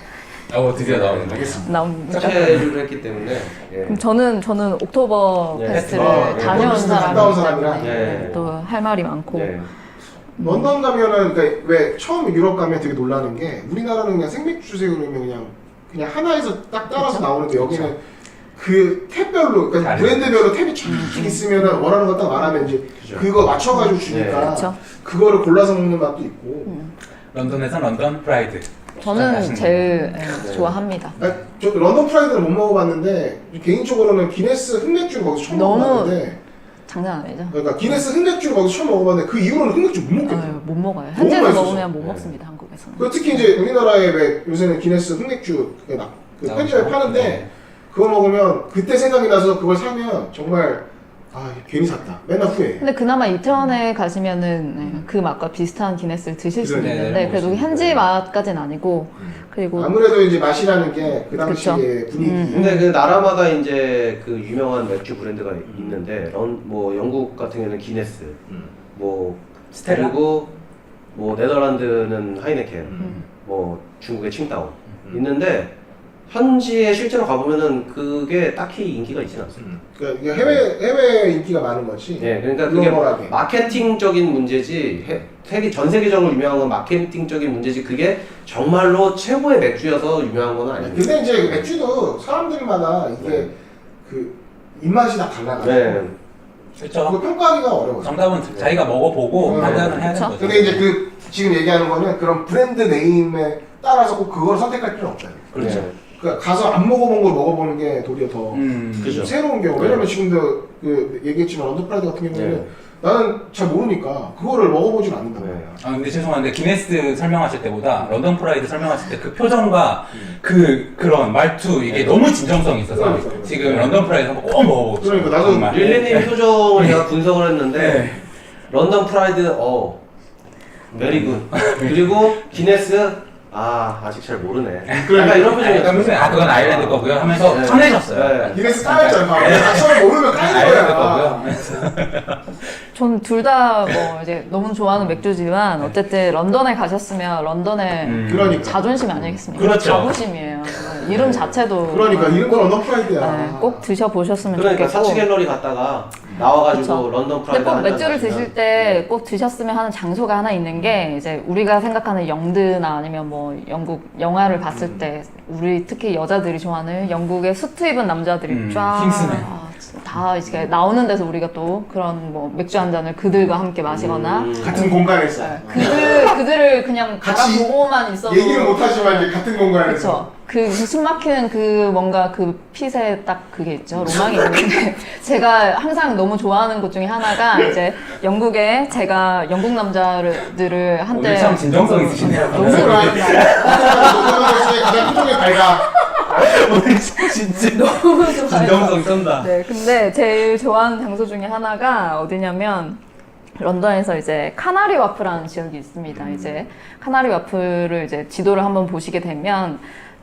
드디어 나오는데. 나옵니다. 체류를 했기 때문에 그럼 저는 옥토버 네. 페스트를 네. 다녀온 페스트 갔다 온 사람이기 사람이라. 때문에 네. 또 할 말이 많고 네. 런던 가면은 그러니까 왜 처음 유럽 가면 되게 놀라는 게 우리나라는 그냥 생맥주 주세요 그러면 그냥 하나에서 딱 따라서 나오는데 여기는 그 탭별로 그러니까 다르죠. 브랜드별로 탭이 쫙 있으면은 원하는 거 딱 말하면 이제 그죠. 그거 맞춰가지고 주니까 그쵸. 그거를 골라서 먹는 맛도 있고. 런던에서 런던 프라이드. 저는 맛있는 제일 네. 좋아합니다. 저 런던 프라이드는 못 먹어봤는데 개인적으로는 기네스 흑맥주를 거기서 처음 너무 먹어봤는데 장난 아니죠? 그러니까 기네스 흑맥주를 거기서 처음 먹어봤는데 그 이후로는 흑맥주 못 먹겠어요. 못 먹어요. 너무 현지에서 맛있어서. 먹으면 못 네. 먹습니다. 한국에서는. 그 특히 이제 우리나라에 왜 요새는 기네스 흑맥주 그 편집에 파는데 네. 그거 먹으면 그때 생각이 나서 그걸 사면 정말 괜히 샀다. 맨날 후회해. 근데 그나마 이태원에 가시면은 그 맛과 비슷한 기네스를 드실 수 그래, 있는데 그래도 먹을 수 현지 맛까지는 아니고 그리고 아무래도 이제 맛이라는 게 그 당시의 그쵸. 분위기. 근데 그 나라마다 이제 그 유명한 맥주 브랜드가 있는데 뭐 영국 같은 경우는 기네스, 뭐 스텔라? 그리고 뭐 네덜란드는 하이네켄, 뭐 중국의 칭다오 있는데 현지에 실제로 가보면은 그게 딱히 인기가 있지는 않습니다. 그러니까 이게 해외 인기가 많은 거지. 예, 그러니까 그게 글로벌하게. 마케팅적인 문제지, 전 세계적으로 유명한 건 마케팅적인 문제지, 그게 정말로 최고의 맥주여서 유명한 건 아닙니다. 근데 이제 맥주도 사람들마다 이게 그 입맛이 다 달라가지고 네. 그거 그렇죠. 평가하기가 어려워요. 정답은 자기가 먹어보고 네. 판단을 해야 되는 그쵸. 거죠. 근데 이제 그 지금 얘기하는 거는 그런 브랜드 네임에 따라서 꼭 그걸 선택할 필요는 없잖아요. 그렇죠. 네. 그러니까 가서 안 먹어본 걸 먹어보는 게 도리어 더 그죠. 새로운 경우. 네. 왜냐면 지금도 그 얘기했지만 런던 프라이드 같은 경우에는 네. 나는 잘 모르니까 그거를 먹어보진 않는다. 네. 근데 죄송한데 기네스 설명하실 때보다 런던 프라이드 설명하실 때 그 표정과 그런 말투 이게 너무 진정성이 있어서 그러니까. 지금 런던 프라이드 한번 꼭 먹어보고 싶어요. 그러니까 나도 정말. 릴리님 표정을 제가 분석을 했는데 네. 런던 프라이드 메리 굿 그리고 기네스 아직 잘 모르네. 그러니까 약간 이런 표정이었어요. 그건 아일랜드 거고요 하면서 네. 쳐내셨어요. 네. 이래서 까였잖아. 서로 모르면 까인 아일랜드 거야. 거고요. 전 둘 다 뭐 이제 너무 좋아하는 맥주지만 어쨌든 런던에 가셨으면 런던의 그러니까. 자존심 아니겠습니까? 그렇죠. 자부심이에요. 이름 자체도 그러니까 이름도 런던 프라이드야. 네, 꼭 드셔보셨으면 그러니까 좋겠고. 사치 갤러리 갔다가 나와가지고 그쵸. 런던 근데 프라이드 꼭 한잔 맥주를 마시면 드실 때 꼭 드셨으면 하는 장소가 하나 있는 게 이제 우리가 생각하는 영드나 아니면 뭐 영국 영화를 봤을 때 우리 특히 여자들이 좋아하는 영국의 수트 입은 남자들이 쫙 킹스맨. 다 이렇게 나오는 데서 우리가 또 그런 뭐 맥주 한 잔을 그들과 함께 마시거나 같은 공간에서. 그들을 그냥 같이 바라보고만 있어도 얘기는 못하지만 이제 같은 공간에서. 그렇죠. 그 숨막히는 그 뭔가 그 핏에 딱 그게 있죠. 로망이 있는데 제가 항상 너무 좋아하는 곳 중에 하나가 이제 영국에 제가 영국 남자들을 한때 오늘 참 진정성 있으시네요. 너무 좋아하는 날 런던에서의 가장 표정이 밝아. 오늘 진짜 너무 좋아해서 진정성 쩐다. 네, 근데 제일 좋아하는 장소 중에 하나가 어디냐면 런던에서 이제 카나리 와프라는 지역이 있습니다. 이제 카나리 와프를 이제 지도를 한번 보시게 되면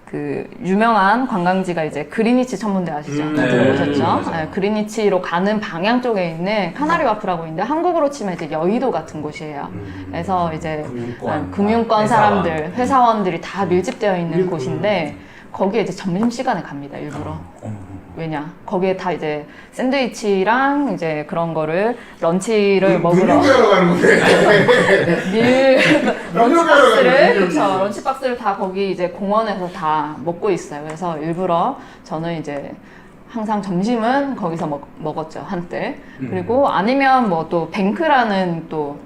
그 유명한 관광지가 이제 그리니치 천문대 아시죠? 네, 들어보셨죠? 맞아요. 네, 그리니치로 가는 방향 쪽에 있는 카나리 와프라고 있는데 한국으로 치면 이제 여의도 같은 곳이에요. 그래서 이제 금융권 사람들, 회사원들이 다 밀집되어 있는 곳인데 거기에 이제 점심시간에 갑니다, 일부러. 왜냐? 거기에 다 이제 샌드위치랑 이제 그런 거를 런치를 먹으러 능력하러 가는 건데. 런치박스를 그쵸 런치박스를 다 거기 이제 공원에서 다 먹고 있어요. 그래서 일부러 저는 이제 항상 점심은 거기서 먹었죠 한때. 그리고 아니면 뭐 또 뱅크라는 또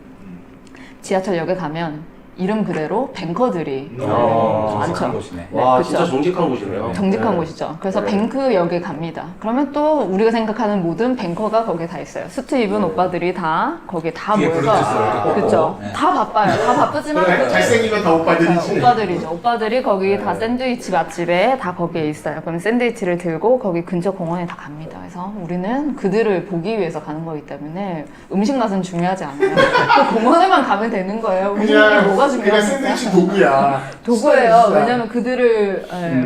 지하철역에 가면 이름 그대로 뱅커들이 정직한 많죠. 곳이네. 와 그쵸. 진짜 정직한 곳이네요. 정직한 네. 곳이죠. 그래서 네. 뱅크역에 갑니다. 그러면 또 우리가 생각하는 모든 뱅커가 거기에 다 있어요. 수트 입은 오빠들이 다 거기에 다 뒤에 모여서 블루투스 이렇게 꽂고. 그렇죠. 네. 다 바빠요. 다 바쁘지만 그래, 잘생기면 다 오빠들이지. 오빠들이죠. 오빠들이 거기 다 샌드위치 맛집에 다 거기에 있어요. 그럼 샌드위치를 들고 거기 근처 공원에 다 갑니다. 그래서 우리는 그들을 보기 위해서 가는 거기 때문에 음식 맛은 중요하지 않아요. 그 공원에만 가면 되는 거예요. 음식이 뭐가 그냥 중요합니까? 샌드위치 도구야. 도구예요. 진짜. 왜냐면 그들을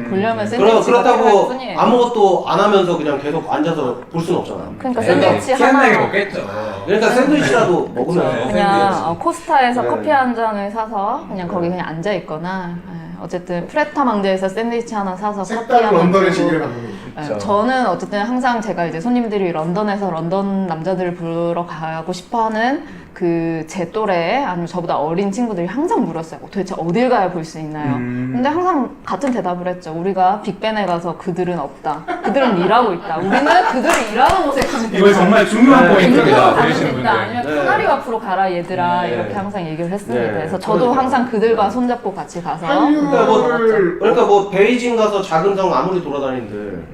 보려면 샌드위치가 필요할 그렇다고 뿐이에요. 아무것도 안 하면서 그냥 계속 앉아서 볼 수는 없잖아요. 그러니까 네, 샌드위치 희한하게 하나 먹겠죠. 그러니까 샌드위치라도 먹으면 그쵸. 그냥 코스타에서 네. 커피 한 잔을 사서 그냥 거기 그냥 앉아 있거나 어쨌든 프레타 망대에서 샌드위치 하나 사서 커피 색다른 하나 런던의 들고. 시기를 갖는 거지. 네, 저는 어쨌든 항상 제가 이제 손님들이 런던에서 런던 남자들을 보러 가고 싶어하는 그 제 또래 아니면 저보다 어린 친구들이 항상 물었어요. 도대체 어딜 가야 볼 수 있나요? 근데 항상 같은 대답을 했죠. 우리가 빅벤에 가서 그들은 없다. 그들은 일하고 있다. 우리는 그들이 일하는 곳에 가면 이거 정말 중요한 네. 포인트입니다. 가면 들으시는 된다. 분들. 아니면 네. 카나리 와프로 가라 얘들아 네. 이렇게 항상 얘기를 했습니다. 네. 그래서 저도 그러니까. 항상 그들과 손잡고 같이 가서 한류를 그러니까 뭐 베이징 가서 작은 성 아무리 돌아다닌들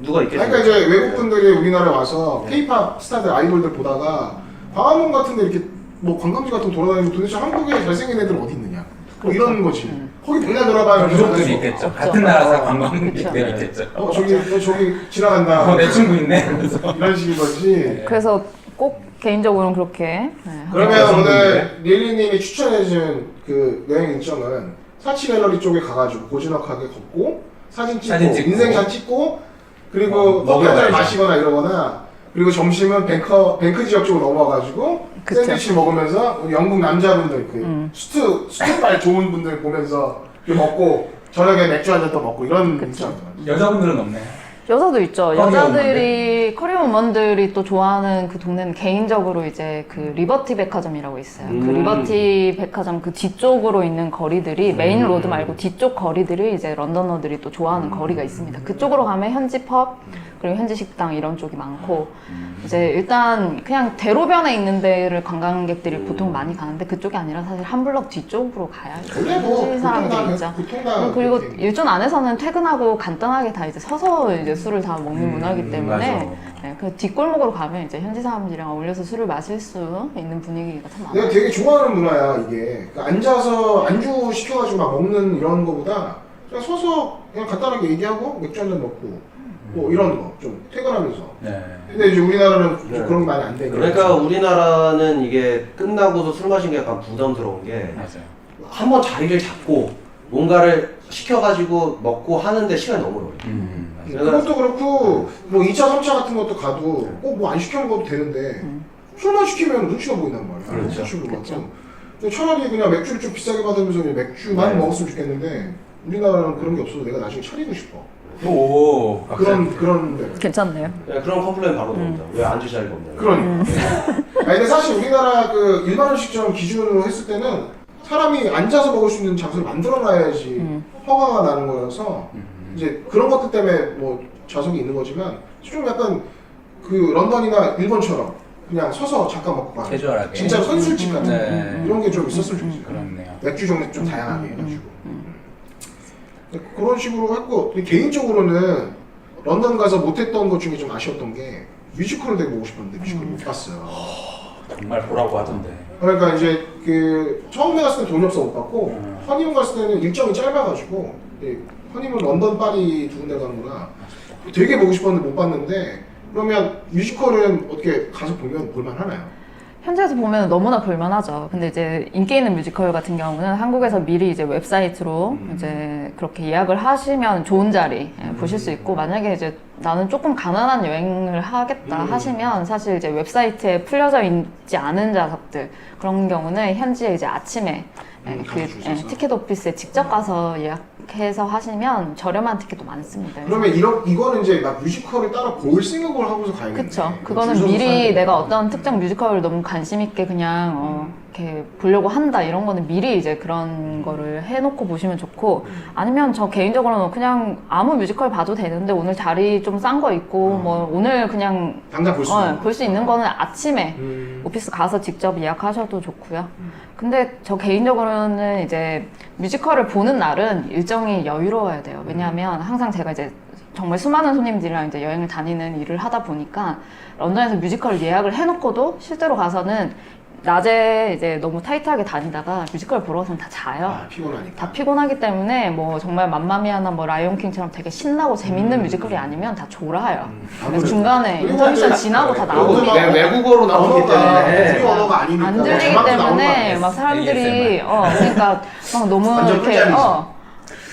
누가 있겠어요? 그러니까 이제 외국분들이 우리나라에 와서 K-팝 스타들 아이돌들 보다가 광화문 같은데 이렇게 뭐 관광지 같은 데 돌아다니면 도대체 한국에 잘생긴 애들 어디 있느냐? 뭐 이런 거지. 거기 맨날 돌아봐요. 가족들이 있겠죠. 없죠. 같은 나라 그쵸. 관광객들이 있겠죠. 저기 지나간다. 내 친구 있네. 그래서. 이런 식인 거지. 그래서 꼭 개인적으로는 그렇게 그러면 여성분들. 오늘 릴리님이 추천해준 그 여행 일정은 사치 갤러리 쪽에 가가지고 고즈넉하게 걷고 사진 찍고 인생샷 찍고 그리고 커피 한잔 먹어야죠. 마시거나 이러거나 그리고 점심은 뱅크 지역 쪽으로 넘어가가지고 그쵸. 샌드위치 먹으면서 우리 영국 남자분들 그 수트발 좋은 분들 보면서 이렇게 먹고 저녁에 맥주 한 잔 또 먹고 이런 일정. 여자분들은 없네. 여자도 있죠. 커리어 여자들이 커리어 우먼들이 또 좋아하는 그 동네는 개인적으로 이제 그 리버티 백화점이라고 있어요. 그 리버티 백화점 그 뒤쪽으로 있는 거리들이 메인 로드 말고 뒤쪽 거리들이 이제 런던어들이 또 좋아하는 거리가 있습니다. 그쪽으로 가면 현지 펍 그리고 현지 식당 이런 쪽이 많고 이제 일단 그냥 대로변에 있는 데를 관광객들이 보통 많이 가는데 그쪽이 아니라 사실 한 블럭 뒤쪽으로 가야 원래 뭐 현지 사람들이 있죠. 보통 다 그리고 그렇게. 일전 안에서는 퇴근하고 간단하게 다 이제 서서 이제 술을 다 먹는 문화이기 때문에 맞아. 네, 그 뒷골목으로 가면 이제 현지 사람들이랑 어울려서 술을 마실 수 있는 분위기가 참 내가 많아요. 되게 좋아하는 문화야 이게. 그러니까 앉아서 안주 시켜가지고 막 먹는 이런 거보다 그냥 서서 그냥 간단하게 얘기하고 맥주 한 잔 먹고 뭐 이런 거 좀 퇴근하면서. 네. 근데 이제 우리나라는 좀 네. 그런 게 많이 안 되니까. 그러니까 우리나라는 이게 끝나고서 술 마신 게 약간 부담스러운 게 맞아요. 한 번 자리를 잡고 뭔가를 시켜가지고 먹고 하는데 시간이 너무 오래 걸려. 그것도 그렇고 뭐 2차, 3차 같은 것도 가도 꼭 뭐 안 시켜 먹어도 되는데 술만 시키면 눈치가 보인단 말이야. 그렇죠. 술을 먹고. 차라리 그냥 맥주를 좀 비싸게 받으면서 그냥 맥주만 먹었으면 좋겠는데 우리나라는 그런 게 없어서 내가 나중에 차리고 싶어. 오. 그런 데는. 괜찮네요. 네, 그런 컴플레인 바로 나옵니다. 왜 앉을 자리가 없냐. 그러니까. 아니 근데 사실 우리나라 그 일반 음식점 기준으로 했을 때는 사람이 앉아서 먹을 수 있는 장소를 만들어놔야지 허가가 나는 거여서 이제 그런 것들 때문에 뭐 좌석이 있는 거지만 좀 약간 그 런던이나 일본처럼 그냥 서서 잠깐 먹고 가는 캐주얼하게. 진짜 선술집 같은 네. 이런 게 좀 있었으면 좋겠어요. 그렇네요. 맥주 종류 좀 다양하게 해가지고 그런 식으로 했고 개인적으로는 런던 가서 못했던 것 중에 좀 아쉬웠던 게 뮤지컬을 되게 보고 싶었는데 뮤지컬 못 봤어요. 정말 보라고 하던데. 그러니까 이제 그 처음에 갔을 때 돈이 없어 못 봤고 허니문 갔을 때는 일정이 짧아가지고 허니문 런던 파리 두 군데 가는 거라 되게 보고 싶었는데 못 봤는데 그러면 뮤지컬은 어떻게 가서 보면 볼만 하나요? 현지에서 보면 너무나 볼만하죠. 근데 이제 인기 있는 뮤지컬 같은 경우는 한국에서 미리 이제 웹사이트로 이제 그렇게 예약을 하시면 좋은 자리 보실 수 있고, 만약에 이제 나는 조금 가난한 여행을 하겠다 하시면 사실 이제 웹사이트에 풀려져 있지 않은 좌석들 그런 경우는 현지에 이제 아침에 티켓 오피스에 직접 가서 예약해서 하시면 저렴한 티켓도 많습니다. 그러면 이거는 이제 막 뮤지컬을 따로 볼 생각을 하고서 가야겠네. 그쵸. 그거는 미리 내가 어떤 특정 뮤지컬을 너무 관심 있게 그냥 이렇게 보려고 한다 이런 거는 미리 이제 그런 거를 해놓고 보시면 좋고, 아니면 저 개인적으로는 그냥 아무 뮤지컬 봐도 되는데 오늘 자리 좀 싼 거 있고 뭐 오늘 그냥 당장 볼 수 있는 있는 거는 아침에 오피스 가서 직접 예약하셔도 좋고요. 근데 저 개인적으로는 이제 뮤지컬을 보는 날은 일정이 여유로워야 돼요. 왜냐하면 항상 제가 이제 정말 수많은 손님들이랑 이제 여행을 다니는 일을 하다 보니까 런던에서 뮤지컬 예약을 해놓고도 실제로 가서는 낮에 이제 너무 타이트하게 다니다가 뮤지컬 보러 가서는 다 자요. 피곤하니까. 다 피곤하기 때문에 뭐 정말 맘마미아나 뭐 라이온킹처럼 되게 신나고 재밌는 뮤지컬이 아니면 다 졸아요. 그래서 중간에 인터미션 지나고 다 나오니까 외국어로 나오기 때문에 우리 언어가 아니니까 안 들리기 자막도 나오는 거 때문에 아니에요? 막 사람들이 그러니까 막 너무 완전 이렇게 꿀잠이지.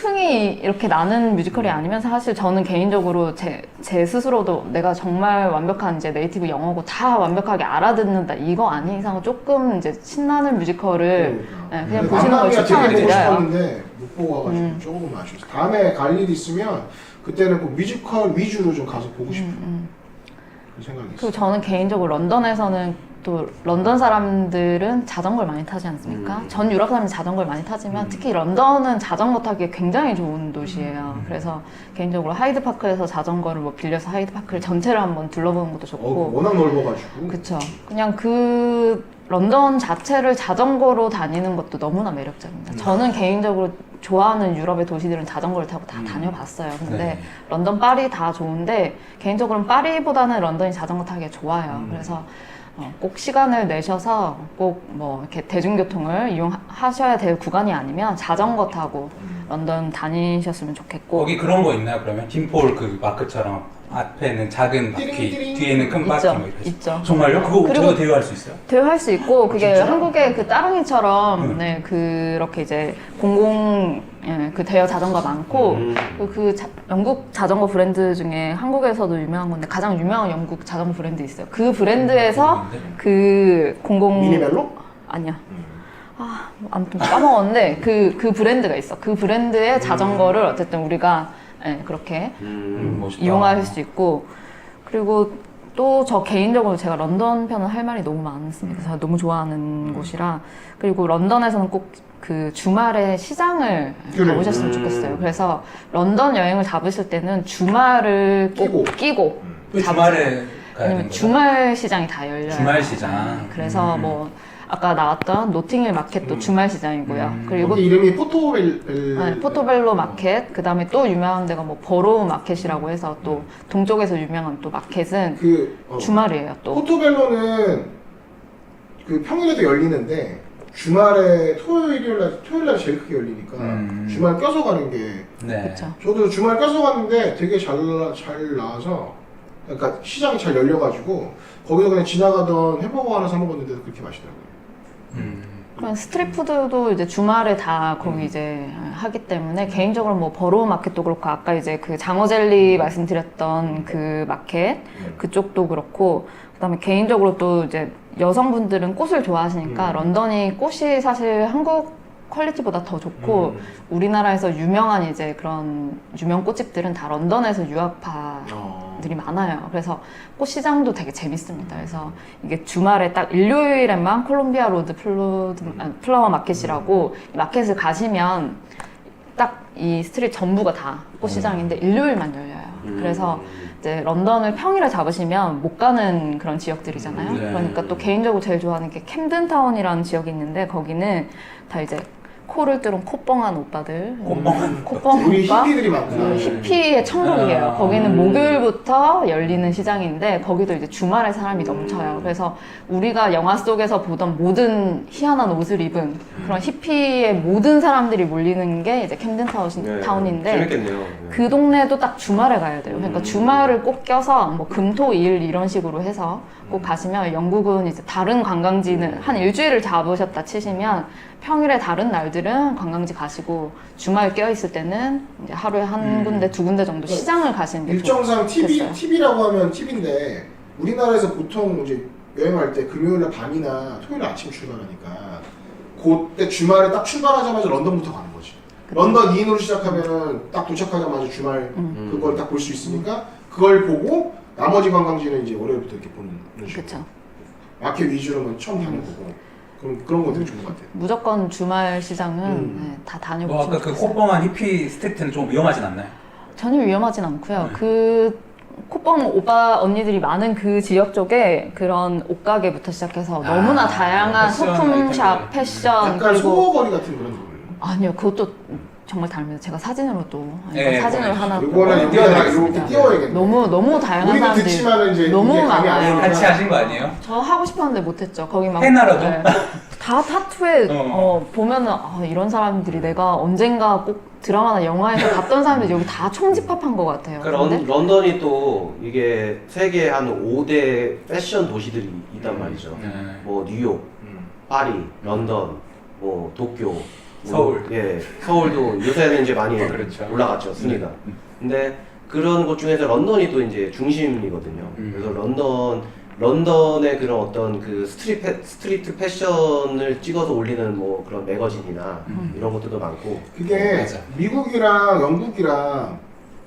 흥이 이렇게 나는 뮤지컬이 아니면 사실 저는 개인적으로 제 스스로도 내가 정말 완벽한 이제 네이티브 영어고 다 완벽하게 알아듣는다 이거 아닌 이상은 조금 이제 신나는 뮤지컬을 그냥 보시는 걸 추천을 되게 보고 드려요. 싶었는데 못 보고 와가지고 조금 아쉬웠어. 다음에 갈 일이 있으면 그때는 꼭 뮤지컬 위주로 좀 가서 보고 싶은 그런 생각이 있어요. 그리고 저는 개인적으로 런던에서는 또 런던 사람들은 자전거를 많이 타지 않습니까? 전 유럽 사람들은 자전거를 많이 타지만 특히 런던은 자전거 타기에 굉장히 좋은 도시예요. 그래서 개인적으로 하이드파크에서 자전거를 뭐 빌려서 하이드파크를 전체를 한번 둘러보는 것도 좋고, 워낙 넓어가지고. 그쵸. 그냥 그 런던 자체를 자전거로 다니는 것도 너무나 매력적입니다. 저는 개인적으로 좋아하는 유럽의 도시들은 자전거를 타고 다 다녀봤어요. 근데 네. 런던, 파리 다 좋은데 개인적으로는 파리보다는 런던이 자전거 타기가 좋아요. 그래서 꼭 시간을 내셔서 꼭 뭐 이렇게 대중교통을 이용하셔야 될 구간이 아니면 자전거 타고 런던 다니셨으면 좋겠고. 거기 그런 거 있나요? 그러면 빈폴 그 마크처럼 앞에는 작은 바퀴, 띠링띠링. 뒤에는 큰 바퀴 있죠. 뭐 이렇게 있죠. 정말요? 그거 그리고 저도 대여할 수 있어요? 대여할 수 있고 그게 한국의 그 따릉이처럼 네, 그렇게 이제 그 대여 자전거 많고 영국 자전거 브랜드 중에 한국에서도 유명한 건데 가장 유명한 영국 자전거 브랜드 있어요. 그 브랜드에서 그 미니멜로? 아니야. 아무튼 까먹었는데 그 브랜드가 있어. 그 브랜드의 자전거를 어쨌든 우리가 그렇게 멋있다. 이용할 수 있고, 그리고 또 저 개인적으로 제가 런던 편은 할 말이 너무 많습니다. 제가 너무 좋아하는 곳이라. 그리고 런던에서는 꼭 그 주말에 시장을 가보셨으면 좋겠어요. 그래서 런던 여행을 잡으실 때는 주말을 꼭 끼고 왜 잡으세요. 주말에 가야 왜냐면 되는 거예요? 주말 시장이 다 열려요. 주말 시장. 그래서 뭐 아까 나왔던 노팅힐 마켓도 주말 시장이고요. 그리고 거기 이름이 포토벨. 포토벨로 마켓, 그 다음에 또 유명한 데가 뭐 버로우 마켓이라고 해서 또 동쪽에서 유명한 또 마켓은 주말이에요. 또 포토벨로는 그 평일에도 열리는데 주말에 토요일 날 제일 크게 열리니까 주말 껴서 가는 게. 네. 그렇죠. 저도 주말 껴서 갔는데 되게 잘 나와서, 그러니까 시장이 잘 열려가지고 거기서 그냥 지나가던 햄버거 하나 사 먹었는데도 그렇게 맛있더라고요. 그런 스트릿푸드도 이제 주말에 다 거기 이제 하기 때문에 개인적으로 뭐 버로우 마켓도 그렇고 아까 이제 그 장어 젤리 말씀드렸던 그 마켓 그쪽도 그렇고 그다음에 개인적으로 또 이제 여성분들은 꽃을 좋아하시니까 런던이 꽃이 사실 한국 퀄리티보다 더 좋고 우리나라에서 유명한 이제 그런 유명 꽃집들은 다 런던에서 유학파들이 많아요. 그래서 꽃 시장도 되게 재밌습니다. 그래서 이게 주말에 딱 일요일에만 콜롬비아 로드 플라워 마켓이라고 마켓을 가시면 딱 이 스트릿 전부가 다 꽃 시장인데 일요일만 열려요. 그래서 이제 런던을 평일에 잡으시면 못 가는 그런 지역들이잖아요. 네. 그러니까 또 개인적으로 제일 좋아하는 게 캠든타운이라는 지역이 있는데 거기는 다 이제 코를 뚫은 콧뻥한 오빠들. 콧뻥한 우리 오빠. 히피들이 많구나. 히피의 천국이에요. 거기는 목요일부터 열리는 시장인데 거기도 이제 주말에 사람이 넘쳐요. 그래서 우리가 영화 속에서 보던 모든 희한한 옷을 입은 그런 히피의 모든 사람들이 몰리는 게 이제 캠든 타운인데 재밌겠네요. 그 동네도 딱 주말에 가야 돼요. 그러니까 주말을 꼭 껴서 뭐 금, 토, 일 이런 식으로 해서 꼭 가시면 영국은 이제 다른 관광지는 한 일주일을 잡으셨다 치시면 평일에 다른 날들은 관광지 가시고 주말 껴있을 때는 이제 하루에 한 군데 두 군데 정도 시장을 가시는 게 일정상 좋겠어요. TV라고 하면 TV인데 우리나라에서 보통 이제 여행할 때 금요일날 밤이나 토요일 아침 출발하니까 그때 주말에 딱 출발하자마자 런던부터 가는 거지. 런던 2인으로 시작하면은 딱 도착하자마자 주말 그걸 딱 볼 수 있으니까 그걸 보고 나머지 관광지는 이제 월요일부터 이렇게 보는 식으로. 그렇죠. 마켓 위주로만 처음 다녀보고 그런 거 되게 좋은 것 같아요. 무조건 주말 시장은 네, 다 뭐 다녀보시면 아까 그 좋겠어요. 콧뻥한 히피 스트리트는 좀 위험하진 않나요? 전혀 위험하진 않고요. 그 콧뻥 오빠 언니들이 많은 그 지역 쪽에 그런 옷가게부터 시작해서 너무나 다양한 패션 소품샵, 아이템들. 패션 약간 그리고 소거거리 같은 그런 거예요. 아니요 그것도 정말 다릅니다. 제가 사진으로 또 네, 사진을 하나 이거는 여기다가 이렇게 띄워야겠네. 너무 다양한 우리는 사람들이 듣지만은 이제 너무 이게 감이 안 많아요. 오니까. 같이 하신 거 아니에요? 저 하고 싶었는데 못했죠. 거기 막 해나라도? 다 타투에 보면은 이런 사람들이 내가 언젠가 꼭 드라마나 영화에서 봤던 사람들이 여기 다 총집합한 것 같아요. 그 근데 런던이 또 이게 세계 한 5대 패션 도시들이 있단 말이죠. 네. 뭐 뉴욕, 파리, 런던, 뭐 도쿄, 뭐, 서울. 예, 서울도 요새는 이제 많이 그렇죠. 올라갔죠 순위가. 근데 그런 곳 중에서 런던이 또 이제 중심이거든요. 그래서 런던의 그런 어떤 그 스트리트 패션을 찍어서 올리는 뭐 그런 매거진이나 이런 것들도 많고. 그게 맞아. 미국이랑 영국이랑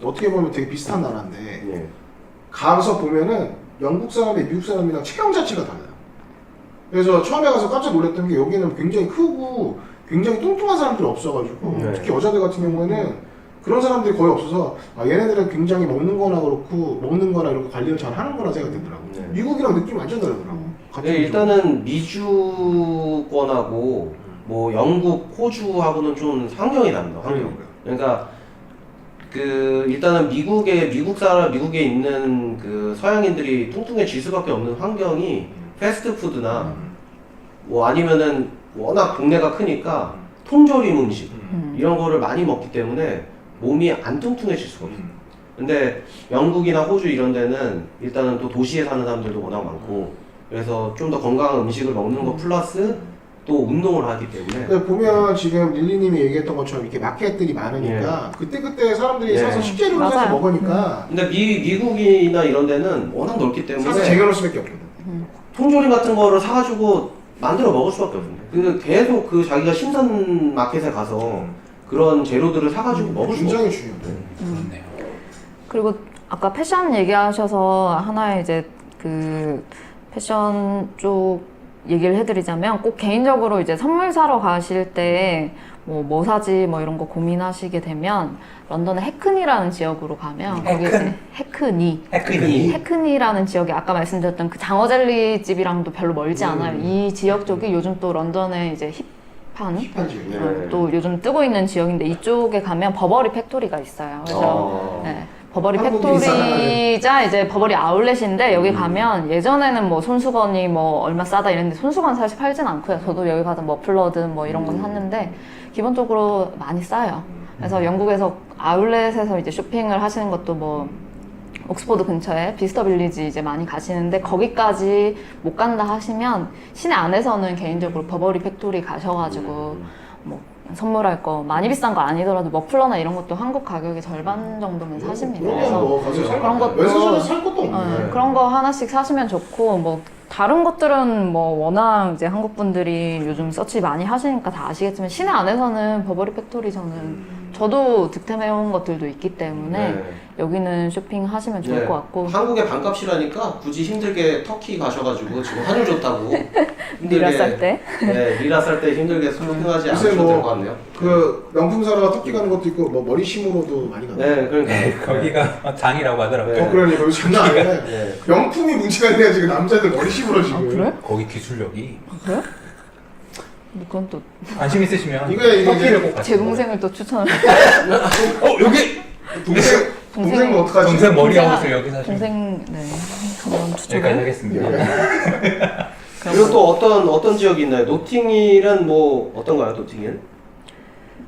어떻게 보면 되게 비슷한 나라인데 예. 가서 보면은 영국 사람이 미국 사람이랑 체형 자체가 달라요. 그래서 처음에 가서 깜짝 놀랐던 게 여기는 굉장히 크고 굉장히 뚱뚱한 사람들이 없어가지고 네. 특히 여자들 같은 경우에는 그런 사람들이 거의 없어서 얘네들은 굉장히 먹는 거나 그렇고 먹는 거나 이런 거 관리를 잘 하는 거라 생각이 들더라고요. 네. 미국이랑 느낌이 완전 다르더라고요. 같은 네, 민족. 일단은 미주권하고 뭐 영국, 호주하고는 좀 환경이 다릅니다. 환경. 그러니까 그 일단은 미국에 있는 그 서양인들이 뚱뚱해질 수밖에 없는 환경이 패스트푸드나 뭐 아니면은 워낙 동네가 크니까 통조림 음식 이런 거를 많이 먹기 때문에 몸이 안 뚱뚱해질 수가 없어요. 근데 영국이나 호주 이런 데는 일단은 또 도시에 사는 사람들도 워낙 많고 그래서 좀 더 건강한 음식을 먹는 거 플러스 또 운동을 하기 때문에 근데 보면 지금 릴리님이 얘기했던 것처럼 이렇게 마켓들이 많으니까 그때 사람들이 예. 사서 식재료를 사서 맞아요. 먹으니까 근데 미국이나 이런 데는 워낙 넓기 때문에 사서 쟁여놓을 수밖에 없거든. 통조림 같은 거를 사가지고 만들어 먹을 수밖에 없습니다. 그 계속 그 자기가 신선 마켓에 가서 그런 재료들을 사가지고 먹을 수가 굉장히 없어요. 중요해요. 그렇네요. 그리고 아까 패션 얘기하셔서 하나의 이제 그 패션 쪽 얘기를 해드리자면 꼭 개인적으로 이제 선물 사러 가실 때 뭐 사지 뭐 이런 거 고민하시게 되면 런던의 해크니라는 지역으로 가면 거기 이제 해크니 해크니라는 지역이 아까 말씀드렸던 그 장어 젤리 집이랑도 별로 멀지 않아요. 이 지역 쪽이 요즘 또 런던의 이제 힙한 힙한 지역. 네. 또 요즘 뜨고 있는 지역인데 이쪽에 가면 버버리 팩토리가 있어요. 그래서 네, 버버리 한국이 팩토리자 이제 버버리 아울렛인데 여기 가면 예전에는 뭐 손수건이 뭐 얼마 싸다 이랬는데 손수건 사실 팔진 않고요. 저도 여기 가서 머플러든 뭐 이런 건 샀는데 기본적으로 많이 싸요. 그래서 영국에서 아울렛에서 이제 쇼핑을 하시는 것도 뭐 옥스퍼드 근처에 비스터 빌리지 이제 많이 가시는데 거기까지 못 간다 하시면 시내 안에서는 개인적으로 버버리 팩토리 가셔가지고 뭐 선물할 거 많이 비싼 거 아니더라도 머플러나 이런 것도 한국 가격의 절반 정도면 사십니다. 그래서 그런 것도 왼손으로 살 것도 없네. 그런 거 하나씩 사시면 좋고 뭐 다른 것들은 뭐 워낙 이제 한국 분들이 요즘 서치 많이 하시니까 다 아시겠지만 시내 안에서는 버버리 팩토리 저도 득템해온 것들도 있기 때문에 네. 여기는 쇼핑하시면 좋을 네. 것 같고 한국의 반값이라니까 굳이 힘들게 터키 가셔가지고 지금 환율 좋다고 리라 쌀 때. 네, 리라 쌀 때 힘들게 쇼핑하지 요새 않으셔도 뭐 될 것 같네요. 그 명품 사러 터키 가는 것도 있고 뭐 머리심으로도 많이 가요. 네, 그러니까 거기가 장이라고 하더라고요. 네. 그러니까 여기 장난 아니네. 네. 명품이 문제가 있네요 지금 남자들 머리심으로 지금. 그래? 거기 기술력이 그래? 뭐 그건 또 제 관심 있으시면 이게 터키를 꼭 가시고. 동생을 또 추천을 여기 동생 뭐 어떡하지? 동생 머리 동생아, 하우스 여기 사시면 동생 네 한번 추천을 여기까지 하겠습니다. 그리고 또 어떤 지역이 있나요? 노팅힐은 뭐 어떤가요, 노팅힐?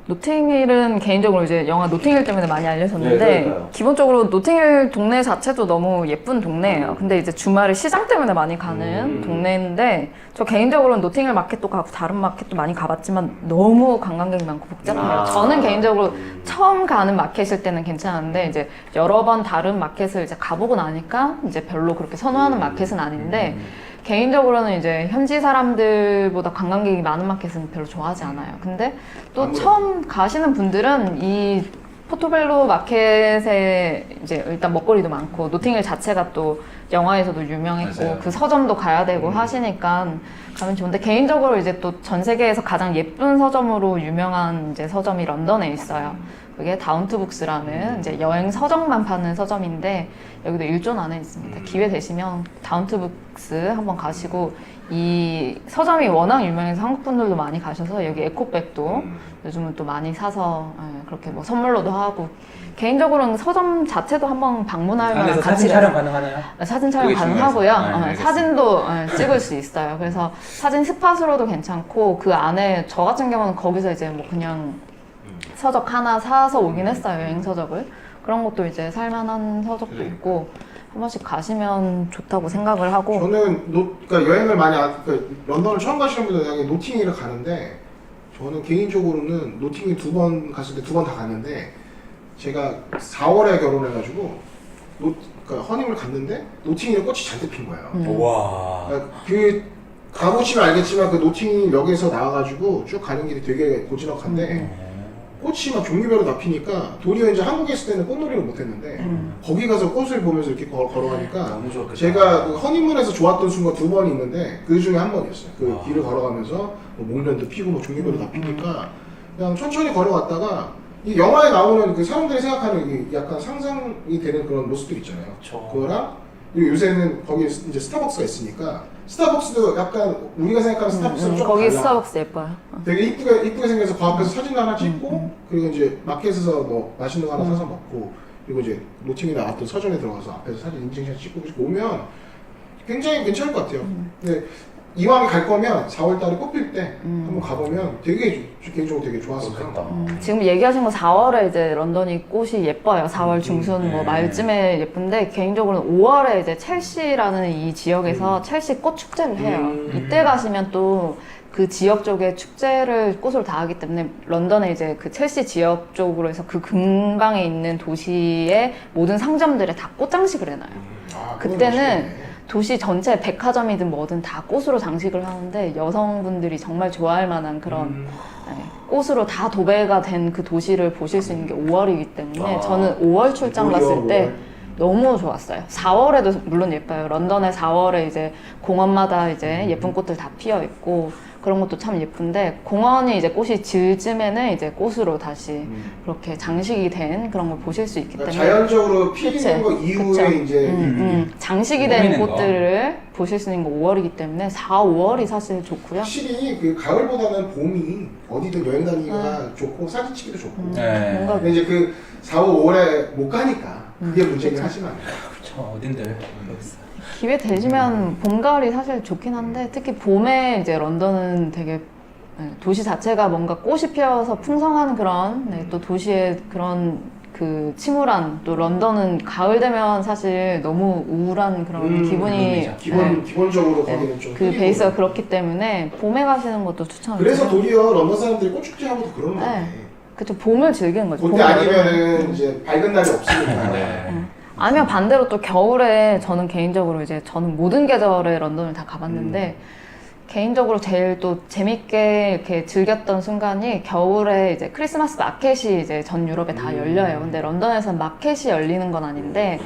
노팅힐은 개인적으로 이제 영화 노팅힐 때문에 많이 네, 알려졌는데 그러니까요. 기본적으로 노팅힐 동네 자체도 너무 예쁜 동네예요. 근데 이제 주말에 시장 때문에 많이 가는 동네인데 저 개인적으로는 노팅힐 마켓도 가고 다른 마켓도 많이 가봤지만 너무 관광객이 많고 복잡해요. 저는 개인적으로 처음 가는 마켓일 때는 괜찮은데 이제 여러 번 다른 마켓을 이제 가보고 나니까 이제 별로 그렇게 선호하는 마켓은 아닌데 개인적으로는 이제 현지 사람들보다 관광객이 많은 마켓은 별로 좋아하지 않아요. 근데 또 처음 가시는 분들은 이 포토벨로 마켓에 이제 일단 먹거리도 많고 노팅힐 자체가 또 영화에서도 유명했고 맞아요. 그 서점도 가야 되고 하시니까 가면 좋은데 개인적으로 이제 또 전 세계에서 가장 예쁜 서점으로 유명한 이제 서점이 런던에 있어요. 그게 다운투북스라는 이제 여행 서적만 파는 서점인데 여기도 일존 안에 있습니다. 기회 되시면 다운투북스 한번 가시고 이 서점이 워낙 유명해서 한국 분들도 많이 가셔서 여기 에코백도 요즘은 또 많이 사서 그렇게 뭐 선물로도 하고 개인적으로는 서점 자체도 한번 방문할 만한 안에서 사진 가치가 촬영 가능하나요? 사진 촬영 그게 가능하고요. 중요해서. 네, 알겠습니다. 사진도 찍을 수 있어요. 그래서 사진 스팟으로도 괜찮고 그 안에 저 같은 경우는 거기서 이제 뭐 그냥 서적 하나 사서 오긴 했어요. 여행 서적을. 그런 것도 이제 살만한 서적도 있고 한 번씩 가시면 좋다고 생각을 하고 저는 그러니까 여행을 많이 그러니까 런던을 처음 가시는 분들 당연히 노팅힐을 가는데 저는 개인적으로는 노팅힐 2번 갔을 때 2번 다 갔는데 제가 4월에 결혼해가지고 그러니까 허니문을 갔는데 노팅힐에 꽃이 잔뜩 핀 거예요. 와. 그러니까 그 가보시면 알겠지만 그 노팅역에서 나와가지고 쭉 가는 길이 되게 고즈넉한데 꽃이 막 종류별로 다 피니까 도리어 이제 한국에 있을 때는 꽃놀이를 못했는데 거기 가서 꽃을 보면서 이렇게 걸어가니까 너무 좋겠다. 제가 그 허니문에서 좋았던 순간 2번이 있는데 그 중에 한 번이었어요. 그 길을 걸어가면서 뭐 목련도 피고 뭐 종류별로 다 피니까 그냥 천천히 걸어갔다가 이 영화에 나오는 그 사람들이 생각하는 이 약간 상상이 되는 그런 모습들 있잖아요. 그쵸. 그거랑 그리고 요새는 거기 이제 스타벅스가 있으니까 스타벅스도 약간 우리가 생각하는 스타벅스랑 좀 거기 달라. 스타벅스 예뻐요. 되게 이쁘게 생겨서 그 앞에서 사진도 하나 찍고 그리고 이제 마켓에서 뭐 맛있는 거 하나 사서 먹고 그리고 이제 노팅에 나왔던 서점에 들어가서 앞에서 사진 인증샷 찍고 오면 굉장히 괜찮을 것 같아요. 근데 이왕에 갈 거면 4월달에 꽃필 때 한번 가보면 되게 개인적으로 되게 좋았어요. 지금 얘기하신 거 4월에 이제 런던이 꽃이 예뻐요. 4월 중순 뭐 네. 말쯤에 예쁜데 개인적으로는 5월에 이제 첼시라는 이 지역에서 첼시 꽃 축제를 해요. 이때 가시면 또 그 지역 쪽에 축제를 꽃으로 다 하기 때문에 런던에 이제 그 첼시 지역 쪽으로 해서 그 근방에 있는 도시의 모든 상점들에 다 꽃 장식을 해놔요. 아, 그건 그때는 멋있네. 도시 전체 백화점이든 뭐든 다 꽃으로 장식을 하는데 여성분들이 정말 좋아할 만한 그런 꽃으로 다 도배가 된 그 도시를 보실 수 있는 게 5월이기 때문에 저는 5월 출장 갔을 때 너무 좋았어요. 4월에도 물론 예뻐요. 런던의 4월에 이제 공원마다 이제 예쁜 꽃들 다 피어 있고 그런 것도 참 예쁜데 공원이 이제 꽃이 질 쯤에는 이제 꽃으로 다시 그렇게 장식이 된 그런 걸 보실 수 있기 그러니까 때문에 자연적으로 피는 거 이후에 그쵸. 이제 장식이 된 꾸미는 거. 꽃들을 보실 수 있는 거 5월이기 때문에 4, 5월이 사실 좋고요. 확실히 그 가을보다는 봄이 어디든 여행 다니기가 좋고 사진 찍기도 좋고 네. 뭔가 근데 이제 그 4, 5, 5월에 못 가니까 그게 문제긴 하지만 그렇죠. 어딘들 모르겠어요. 기회 되시면 봄, 가을이 사실 좋긴 한데 특히 봄에 이제 런던은 되게 도시 자체가 뭔가 꽃이 피어서 풍성한 그런 또 도시의 그런 그 침울한 또 런던은 가을 되면 사실 너무 우울한 그런 기분이 기본적으로 거기는 좀 그 흐리고. 베이스가 그렇기 때문에 봄에 가시는 것도 추천을 그래서 드려요. 도리어 런던 사람들이 꽃축제 하고도 그러는 거 같아. 그쵸, 봄을 즐기는 거죠. 그때 봄, 아니면은 이제 밝은 날이 없으니까. 네. 아니면 반대로 또 겨울에 저는 개인적으로 이제 저는 모든 계절의 런던을 다 가봤는데 개인적으로 제일 또 재밌게 이렇게 즐겼던 순간이 겨울에 이제 크리스마스 마켓이 이제 전 유럽에 다 열려요. 근데 런던에서는 마켓이 열리는 건 아닌데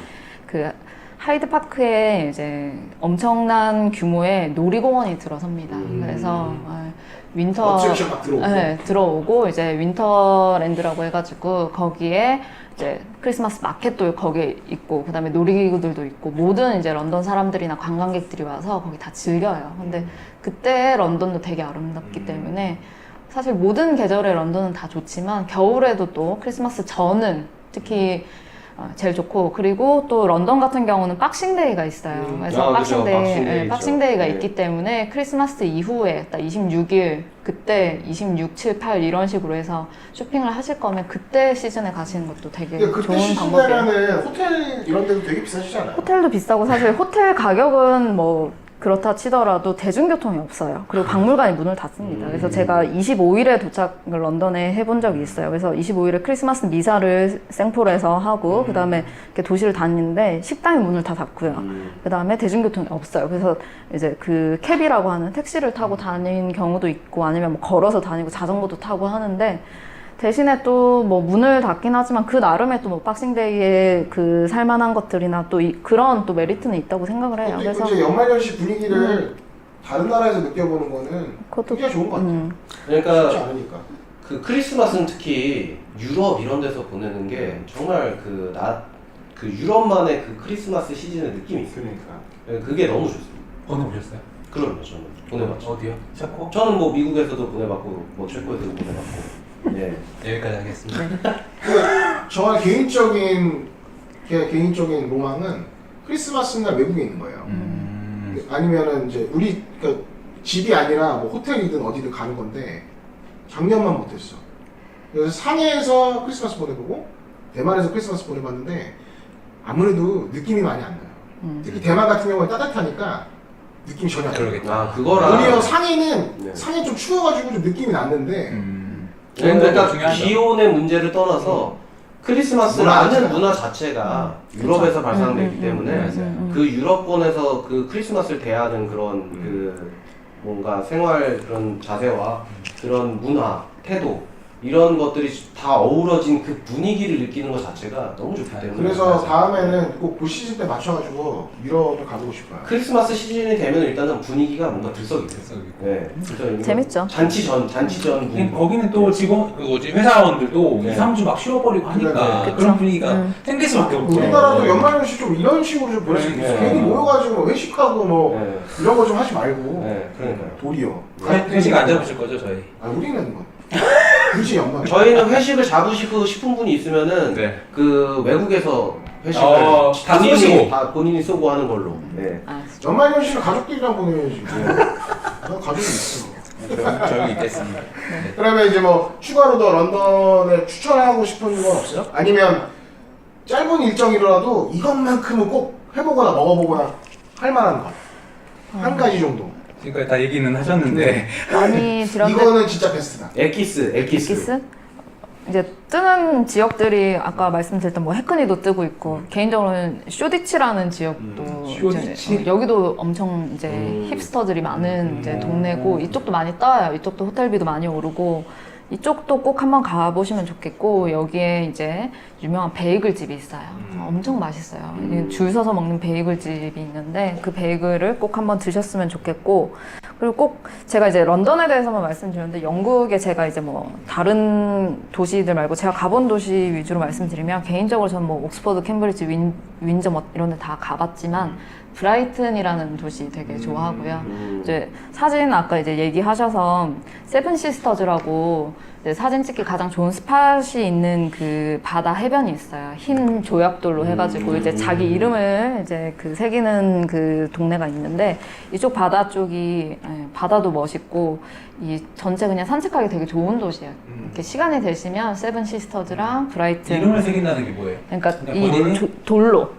그 하이드 파크에 이제 엄청난 규모의 놀이공원이 들어섭니다. 그래서 윈터 어트랙션 막 들어오고. 네, 들어오고 이제 윈터랜드라고 해가지고 거기에 이제 크리스마스 마켓도 거기에 있고 그다음에 놀이기구들도 있고 모든 이제 런던 사람들이나 관광객들이 와서 거기 다 즐겨요. 근데 그때 런던도 되게 아름답기 때문에 사실 모든 계절의 런던은 다 좋지만 겨울에도 또 크리스마스 전은 특히 제일 좋고 그리고 또 런던 같은 경우는 박싱데이가 있어요. 그래서 그죠. 박싱데이 박싱데이가 있죠. 있기 때문에 크리스마스 이후에 딱 26일 그때 26, 7, 8 이런 식으로 해서 쇼핑을 하실 거면 그때 시즌에 가시는 것도 되게 근데 그때 좋은 방법이에요. 시즌에는 호텔 이런 데도 되게 비싸지잖아요. 호텔도 비싸고 사실 호텔 가격은 뭐 그렇다 치더라도 대중교통이 없어요. 그리고 박물관이 문을 닫습니다. 그래서 제가 25일에 도착을 런던에 해본 적이 있어요. 그래서 25일에 크리스마스 미사를 생폴에서 하고 그 다음에 이렇게 도시를 다니는데 식당이 문을 다 닫고요. 그 다음에 대중교통이 없어요. 그래서 이제 그 캡이라고 하는 택시를 타고 다니는 경우도 있고 아니면 뭐 걸어서 다니고 자전거도 타고 하는데 대신에 또 뭐 문을 닫긴 하지만 그 나름의 또 뭐 박싱데이에 그 살만한 것들이나 또 그런 또 메리트는 있다고 생각을 해요. 그것도 있고 그래서 이제 연말연시 분위기를 다른 나라에서 느껴보는 거는 그것도 굉장히 좋은 것 같아요. 쉽지 그러니까 않으니까. 그 크리스마스는 특히 유럽 이런 데서 보내는 게 정말 그 유럽만의 그 크리스마스 시즌의 느낌이 있어요. 그러니까. 그게 너무 좋습니다. 보내보셨어요? 그럼요, 저는 보내봤죠. 어디요? 체코? 저는 뭐 미국에서도 보내봤고, 뭐 체코에서도 보내봤고. 예. 여기까지 하겠습니다. 저의 개인적인 로망은 크리스마스 날 외국에 있는 거예요. 아니면은 이제 우리 그러니까 집이 아니라 뭐 호텔이든 어디든 가는 건데 작년만 못했어. 그래서 상해에서 크리스마스 보내보고 대만에서 크리스마스 보내봤는데 아무래도 느낌이 많이 안 나요. 특히 대만 같은 경우는 따뜻하니까 느낌이 전혀 안 나요. 그러겠다. 아, 그거랑. 오히려 상해는 네. 상해 좀 추워가지고 좀 느낌이 났는데 그러니까 중요하죠. 기온의 문제를 떠나서 크리스마스라는 문화 문화 자체가 유럽에서 발상되기 때문에 그 유럽권에서 그 크리스마스를 대하는 그런 그 뭔가 생활 그런 자세와 그런 문화, 태도 이런 것들이 다 어우러진 그 분위기를 느끼는 것 자체가 너무 좋기 때문에 그래서 다음에는 꼭 그 시즌 때 맞춰가지고 유럽을 가보고 싶어요. 크리스마스 시즌이 되면 일단은 분위기가 뭔가 들썩이고 네, 들썩이고 재밌죠. 잔치 전 분위기. 거기는 또 직원, 그 뭐지, 회사원들도 네. 2, 3주 막 쉬어버리고 하니까 네. 그런 분위기가 생길 수밖에 없죠. 우리나라도 연말연시 좀 이런 식으로 좀 보낼 수 있어요. 네. 괜히 모여가지고 뭐 회식하고 뭐 네. 이런 거 좀 하지 말고 네, 그러니까요. 도리어. 회식 안 잡으실 거죠, 저희? 아 우리는 뭐 굳이 연말. 저희는 회식을 잡으시고 싶은 분이 있으면은 네. 그 외국에서 회식을 다 쏘시고. 본인이 쏘고 하는 걸로. 네. 아, 연말연시를 가족들이랑 보내야지. 나 가족이 있어. 저희 있겠습니다. 그러면 이제 뭐 추가로 더 런던에 추천하고 싶은 건 없어요? 아니면 짧은 일정이라도 이것만큼은 꼭 해보거나 먹어보거나 할 만한 것. 한 가지 정도. 지금까지 다 얘기는 하셨는데 많이 들었는데 이거는 진짜 베스트다. 엑기스. 키스? 이제 뜨는 지역들이 아까 말씀드렸던 뭐 해크니도 뜨고 있고 개인적으로는 쇼디치라는 지역도 쇼디치? 이제, 여기도 엄청 이제 힙스터들이 많은 이제 동네고 이쪽도 많이 떠요. 이쪽도 호텔비도 많이 오르고 이쪽도 꼭 한번 가보시면 좋겠고 여기에 이제 유명한 베이글 집이 있어요. 엄청 맛있어요. 이게 줄 서서 먹는 베이글 집이 있는데 그 베이글을 꼭 한번 드셨으면 좋겠고 그리고 꼭 제가 이제 런던에 대해서만 말씀드렸는데 영국에 제가 이제 뭐 다른 도시들 말고 제가 가본 도시 위주로 말씀드리면 개인적으로 저는 뭐 옥스퍼드, 캠브리지, 윈저 뭐 이런 데 다 가봤지만 브라이튼이라는 도시 되게 좋아하고요. 이제 사진 아까 이제 얘기하셔서 세븐 시스터즈라고 이제 사진 찍기 가장 좋은 스팟이 있는 그 바다 해변이 있어요. 흰 조약돌로 해가지고 이제 자기 이름을 이제 그 새기는 그 동네가 있는데 이쪽 바다 쪽이 바다도 멋있고 이 전체 그냥 산책하기 되게 좋은 도시예요. 이렇게 시간이 되시면 세븐 시스터즈랑 브라이튼 이름을 새긴다는 게 뭐예요? 그러니까 그러니까 본인이? 돌로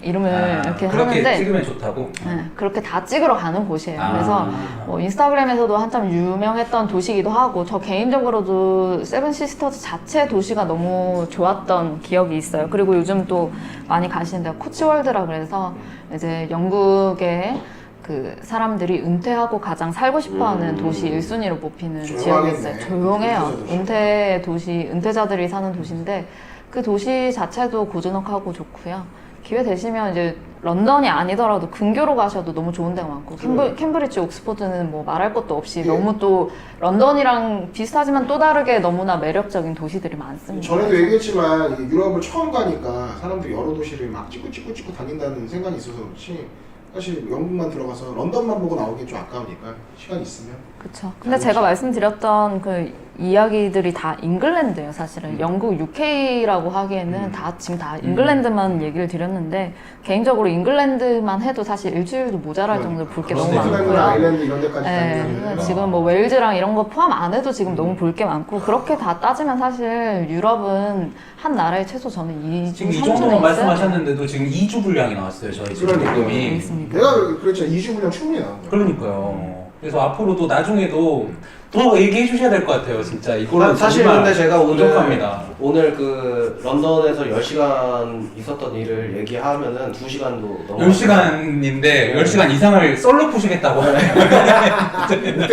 이름을 이렇게 그렇게 하는데 찍으면 좋다고? 네, 그렇게 다 찍으러 가는 곳이에요. 아. 그래서 뭐 인스타그램에서도 한참 유명했던 도시이기도 하고 저 개인적으로도 세븐 시스터즈 자체 도시가 너무 좋았던 기억이 있어요. 그리고 요즘 또 많이 가시는 데가 코치월드라 그래서 이제 영국의 그 사람들이 은퇴하고 가장 살고 싶어하는 도시 1순위로 뽑히는 지역이 있어요. 조용해요. 은퇴 도시, 은퇴자들이 사는 도시인데 그 도시 자체도 고즈넉하고 좋고요. 기회 되시면 이제 런던이 아니더라도 근교로 가셔도 너무 좋은 데가 많고 캠브리지, 옥스퍼드는 뭐 말할 것도 없이 너무 또 런던이랑 비슷하지만 또 다르게 너무나 매력적인 도시들이 많습니다. 전에도 얘기했지만 이 유럽을 처음 가니까 사람들이 여러 도시를 막 찍고 다닌다는 생각이 있어서 그렇지 사실 영국만 들어가서 런던만 보고 나오기 좀 아까우니까 시간 있으면 그렇죠. 근데 제가 말씀드렸던 그 이야기들이 다 잉글랜드예요, 사실은. 영국, UK라고 하기에는 다 지금 다 잉글랜드만 얘기를 드렸는데 개인적으로 잉글랜드만 해도 사실 일주일도 모자랄 정도로 볼 게 너무 스코틀랜드, 많고요. 아일랜드 이런 데까지 네, 다니면 지금 뭐 웨일즈랑 이런 거 포함 안 해도 지금 너무 볼 게 많고 그렇게 다 따지면 사실 유럽은 한 나라에 최소 저는 2주, 지금 이 3주는 정도만 있어요. 말씀하셨는데도 지금 2주 분량이 나왔어요. 저희 지금 그러니까. 녹음이. 알겠습니다. 내가 그랬잖아 2주 분량 충분히 나온 거야. 그러니까요. 그래서 앞으로도 나중에도 더 얘기해 주셔야 될 것 같아요. 진짜 이거는 사실 정말 근데 제가 부족합니다. 오늘 그 런던에서 10시간 있었던 일을 얘기하면은 2시간도 넘어 10시간인데 10시간 이상을 썰로 푸시겠다고 못됐네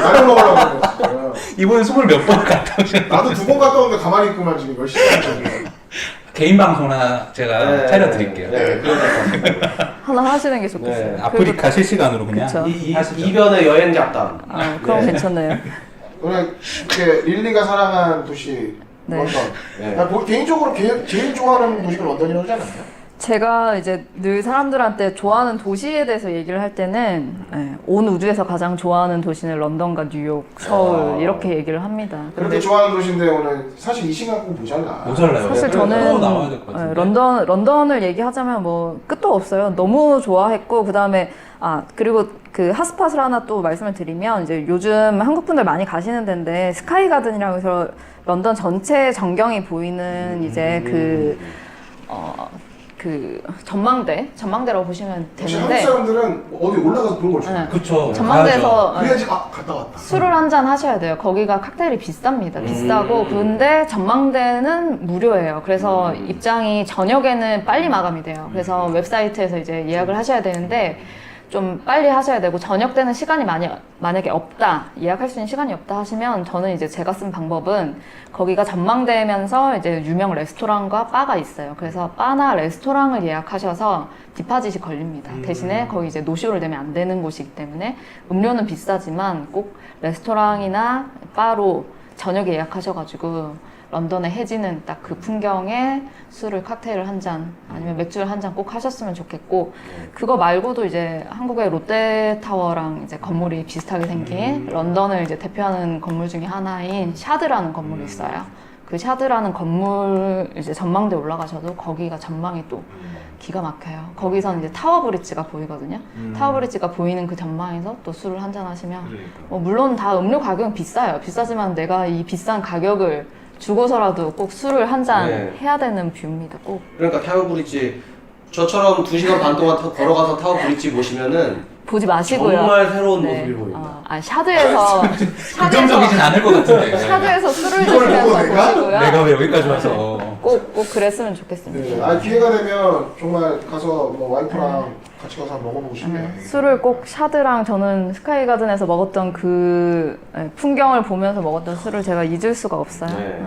나를 먹으려고 그랬어. 이번에 20몇 번 갔다 오셨는데 나도 2번 갔다 오는데 가만히 있구만 지금 10시간 정도. 개인 방송 하나 제가 네, 차려드릴게요. 네, 그럴 것 같습니다. 하나 하시는 게 좋겠어요. 네. 아프리카 실시간으로 그냥 그쵸. 하시죠. 이변의 여행 잡담. 아, 그럼 네. 괜찮네요. 오늘 이렇게 릴리가 사랑한 도시 네. 런던. 네. 나 개인적으로 제일 좋아하는 도시가 런던이라고 하지 않았나요? 제가 이제 늘 사람들한테 좋아하는 도시에 대해서 얘기를 할 때는 온 우주에서 가장 좋아하는 도시는 런던과 뉴욕, 서울 이렇게 얘기를 합니다. 그렇게 좋아하는 도시인데 오늘 사실 이 시간 꼭 모자라. 모자라요. 사실 또 저는 나와야 될 것 같은데. 런던을 얘기하자면 뭐 끝도 없어요. 너무 좋아했고 그다음에 그리고 그 핫스팟을 하나 또 말씀을 드리면 이제 요즘 한국 분들 많이 가시는 데인데 스카이 가든이라고 해서 런던 전체 전경이 보이는 이제 그 전망대라고 보시면 혹시 한국 되는데 사람들은 어디 올라가서 그런 걸 좋아해. 그쵸. 전망대에서 그래야지 갔다 왔다. 술을 한 잔 하셔야 돼요. 거기가 칵테일이 비쌉니다. 비싸고 근데 전망대는 무료예요. 그래서 입장이 저녁에는 빨리 마감이 돼요. 그래서 웹사이트에서 이제 예약을 하셔야 되는데 좀 빨리 하셔야 되고 저녁 때는 시간이 만약에 없다, 예약할 수 있는 시간이 없다 하시면 저는 이제 제가 쓴 방법은 거기가 전망대면서 이제 유명 레스토랑과 바가 있어요. 그래서 바나 레스토랑을 예약하셔서 디파짓이 걸립니다. 대신에 거기 이제 노쇼를 내면 안 되는 곳이기 때문에 음료는 비싸지만 꼭 레스토랑이나 바로 저녁에 예약하셔가지고 런던에 해지는 딱 그 풍경에 술을 칵테일을 한 잔 아니면 맥주를 한 잔 꼭 하셨으면 좋겠고 그거 말고도 이제 한국의 롯데타워랑 이제 건물이 비슷하게 생긴 런던을 이제 대표하는 건물 중에 하나인 샤드라는 건물이 있어요. 그 샤드라는 건물 이제 전망대 올라가셔도 거기가 전망이 또 기가 막혀요. 거기서는 이제 타워 브릿지가 보이거든요. 타워 브릿지가 보이는 그 전망에서 또 술을 한 잔 하시면 물론 다 음료 가격은 비싸요. 비싸지만 내가 이 비싼 가격을 주고서라도 꼭 술을 한 잔 해야 되는 뷰입니다. 꼭. 그러니까 타워 브릿지 저처럼 2시간 반 동안 걸어가서 타워 브릿지 보시면은 보지 마시고요. 정말 새로운 모습이 보입니다. 샤드에서 긍정적이진 않을 것 같은데. 샤드에서 술을 이걸 드시면서 보고 내가? 보시고요. 내가 왜 여기까지 와서. 꼭 그랬으면 좋겠습니다. 네. 기회가 되면 정말 가서 뭐 와이프랑 같이 가서 한번 먹어보고 싶네요. 술을 꼭 샤드랑 저는 스카이 가든에서 먹었던 그 풍경을 보면서 먹었던 술을 제가 잊을 수가 없어요. 네.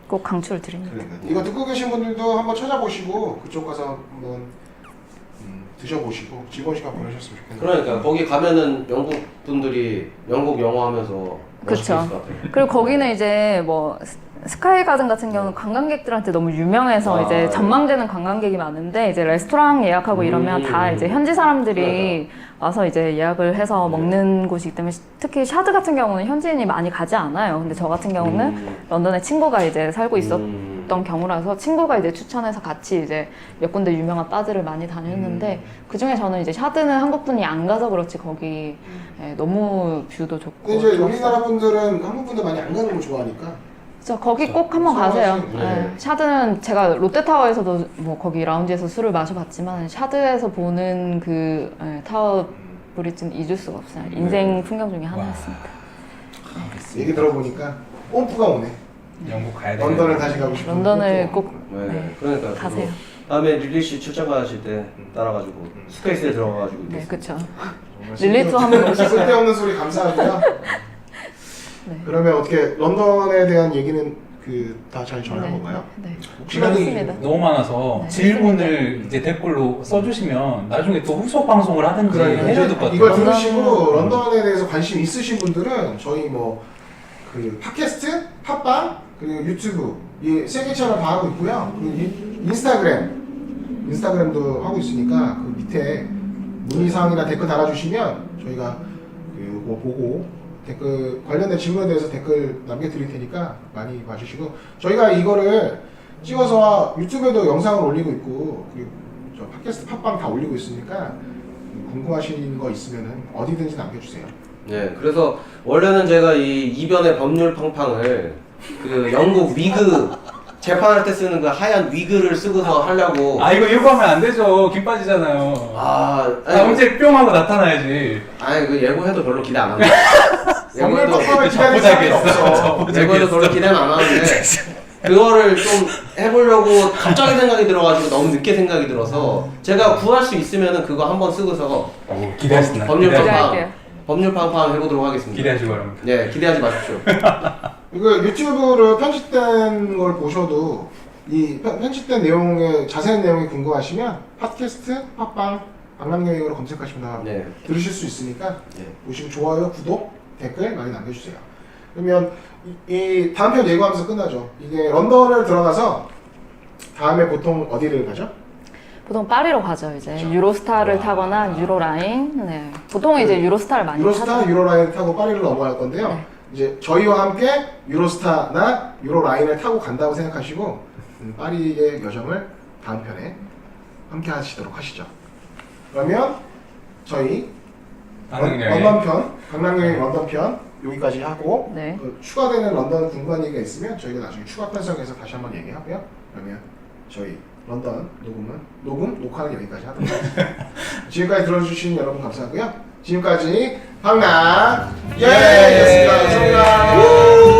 꼭 강추를 드립니다. 그러니까. 이거 듣고 계신 분들도 한번 찾아보시고 그쪽 가서 한번 드셔보시고 즐거운 시간 보내셨으면 좋겠네요. 그러니까 거기 가면은 영국 분들이 영국 영어 하면서 멋있게 그쵸. 있을 것 같아요. 그리고 거기는 이제 뭐 스카이 가든 같은 경우는 관광객들한테 너무 유명해서 아, 이제 네. 전망되는 관광객이 많은데 이제 레스토랑 예약하고 이러면 다 이제 현지 사람들이 와서 이제 예약을 해서 먹는 곳이기 때문에 특히 샤드 같은 경우는 현지인이 많이 가지 않아요. 근데 저 같은 경우는 런던에 친구가 이제 살고 있었던 경우라서 친구가 이제 추천해서 같이 이제 몇 군데 유명한 바들을 많이 다녔는데 그 중에 저는 이제 샤드는 한국 분이 안 가서 그렇지 거기 예, 너무 뷰도 좋고. 근데 이제 좋았어요. 우리나라 분들은 한국 분들 많이 안 가는 걸 좋아하니까. 저 거기 꼭 한번 가세요. 좋아하시는 네. 샤드는 제가 롯데타워에서도 뭐 거기 라운지에서 술을 마셔봤지만 샤드에서 보는 그 타워 브릿지는 잊을 수가 없어요. 인생 풍경 중에 하나였습니다. 얘기 들어보니까 뽐뿌가 오네. 영국 가야 돼. 런던을 다시 가고 싶은. 런던을 꼭 네, 네, 그러니까 가세요. 다음에 릴리 씨 출장 가실 때 따라가지고 스페이스에 들어가가지고 네, 그렇죠. 정말 릴리트 한번 오시고. 쓸데없는 소리 감사하고요. 네. 그러면 어떻게 런던에 대한 얘기는 그 다 잘 전한 건가요? 네. 시간이 그렇습니다. 너무 많아서 네, 질문을 이제 댓글로 써주시면 나중에 또 후속 방송을 하든지 그러니까 해줘야 될 것 같아요. 이걸 들으시고 런던에 대해서 관심 있으신 분들은 저희 뭐 그 팟캐스트, 팟빵 그리고 유튜브 이 세 개 채널 다 하고 있고요. 그리고 인스타그램도 하고 있으니까 그 밑에 문의사항이나 댓글 달아주시면 저희가 그거 보고 댓글 관련된 질문에 대해서 댓글 남겨드릴 테니까 많이 봐주시고 저희가 이거를 찍어서 유튜브에도 영상을 올리고 있고 그리고 저 팟캐스트 팟빵 다 올리고 있으니까 궁금하신 거 있으면 어디든지 남겨주세요. 네, 그래서 원래는 제가 이 이변의 법률 팡팡을 그 영국 위그 재판할 때 쓰는 그 하얀 위그를 쓰고서 하려고. 아 이거 예고하면 안 되죠. 김 빠지잖아요. 아, 언제 뿅 하고 나타나야지. 아니 그 예고해도 별로 기대 안 합니다. 법률 예고해도 팟빵을 기다릴 저보자기 사람이 했어. 없어. 저보자기 예고해도 했어. 별로 기대는 안 하는데 그거를 좀 해보려고 갑자기 생각이 들어가지고 너무 늦게 생각이 들어서 제가 구할 수 있으면은 그거 한번 쓰고서 오, 기대하시나? 법률 기대할게요. 팡팡 법률 팡팡 해보도록 하겠습니다. 기대하시고 바랍니다. 네, 기대하지 마십시오. 이거 유튜브로 편집된 걸 보셔도 이 편집된 내용의 자세한 내용이 궁금하시면 팟캐스트, 팟빵, 방랑여행으로 검색하시면 다 네. 들으실 수 있으니까 네. 보시고 좋아요, 구독, 댓글 많이 남겨주세요. 그러면 이 다음 편 예고하면서 끝나죠. 이게 런던을 들어가서 다음에 보통 어디를 가죠? 보통 파리로 가죠. 이제 그렇죠. 유로스타를 타거나 유로라인. 네. 보통은 이제 유로스타를 많이 유로스타, 타죠. 유로라인 타고 파리를 넘어갈 건데요. 네. 이제 저희와 함께 유로스타나 유로라인을 타고 간다고 생각하시고 파리의 여정을 다음 편에 함께 하시도록 하시죠. 그러면 저희 방랑여행. 런던편, 강남여행 런던편 여기까지 하고 네. 추가되는 런던 궁금한 얘기가 있으면 저희가 나중에 추가 편성해서 다시 한번 얘기하고요. 그러면 저희 런던 녹화는 여기까지 하도록 하겠습니다. 지금까지 들어주신 여러분 감사하고요. 지금까지 방랑여행이었습니다. 감사합니다.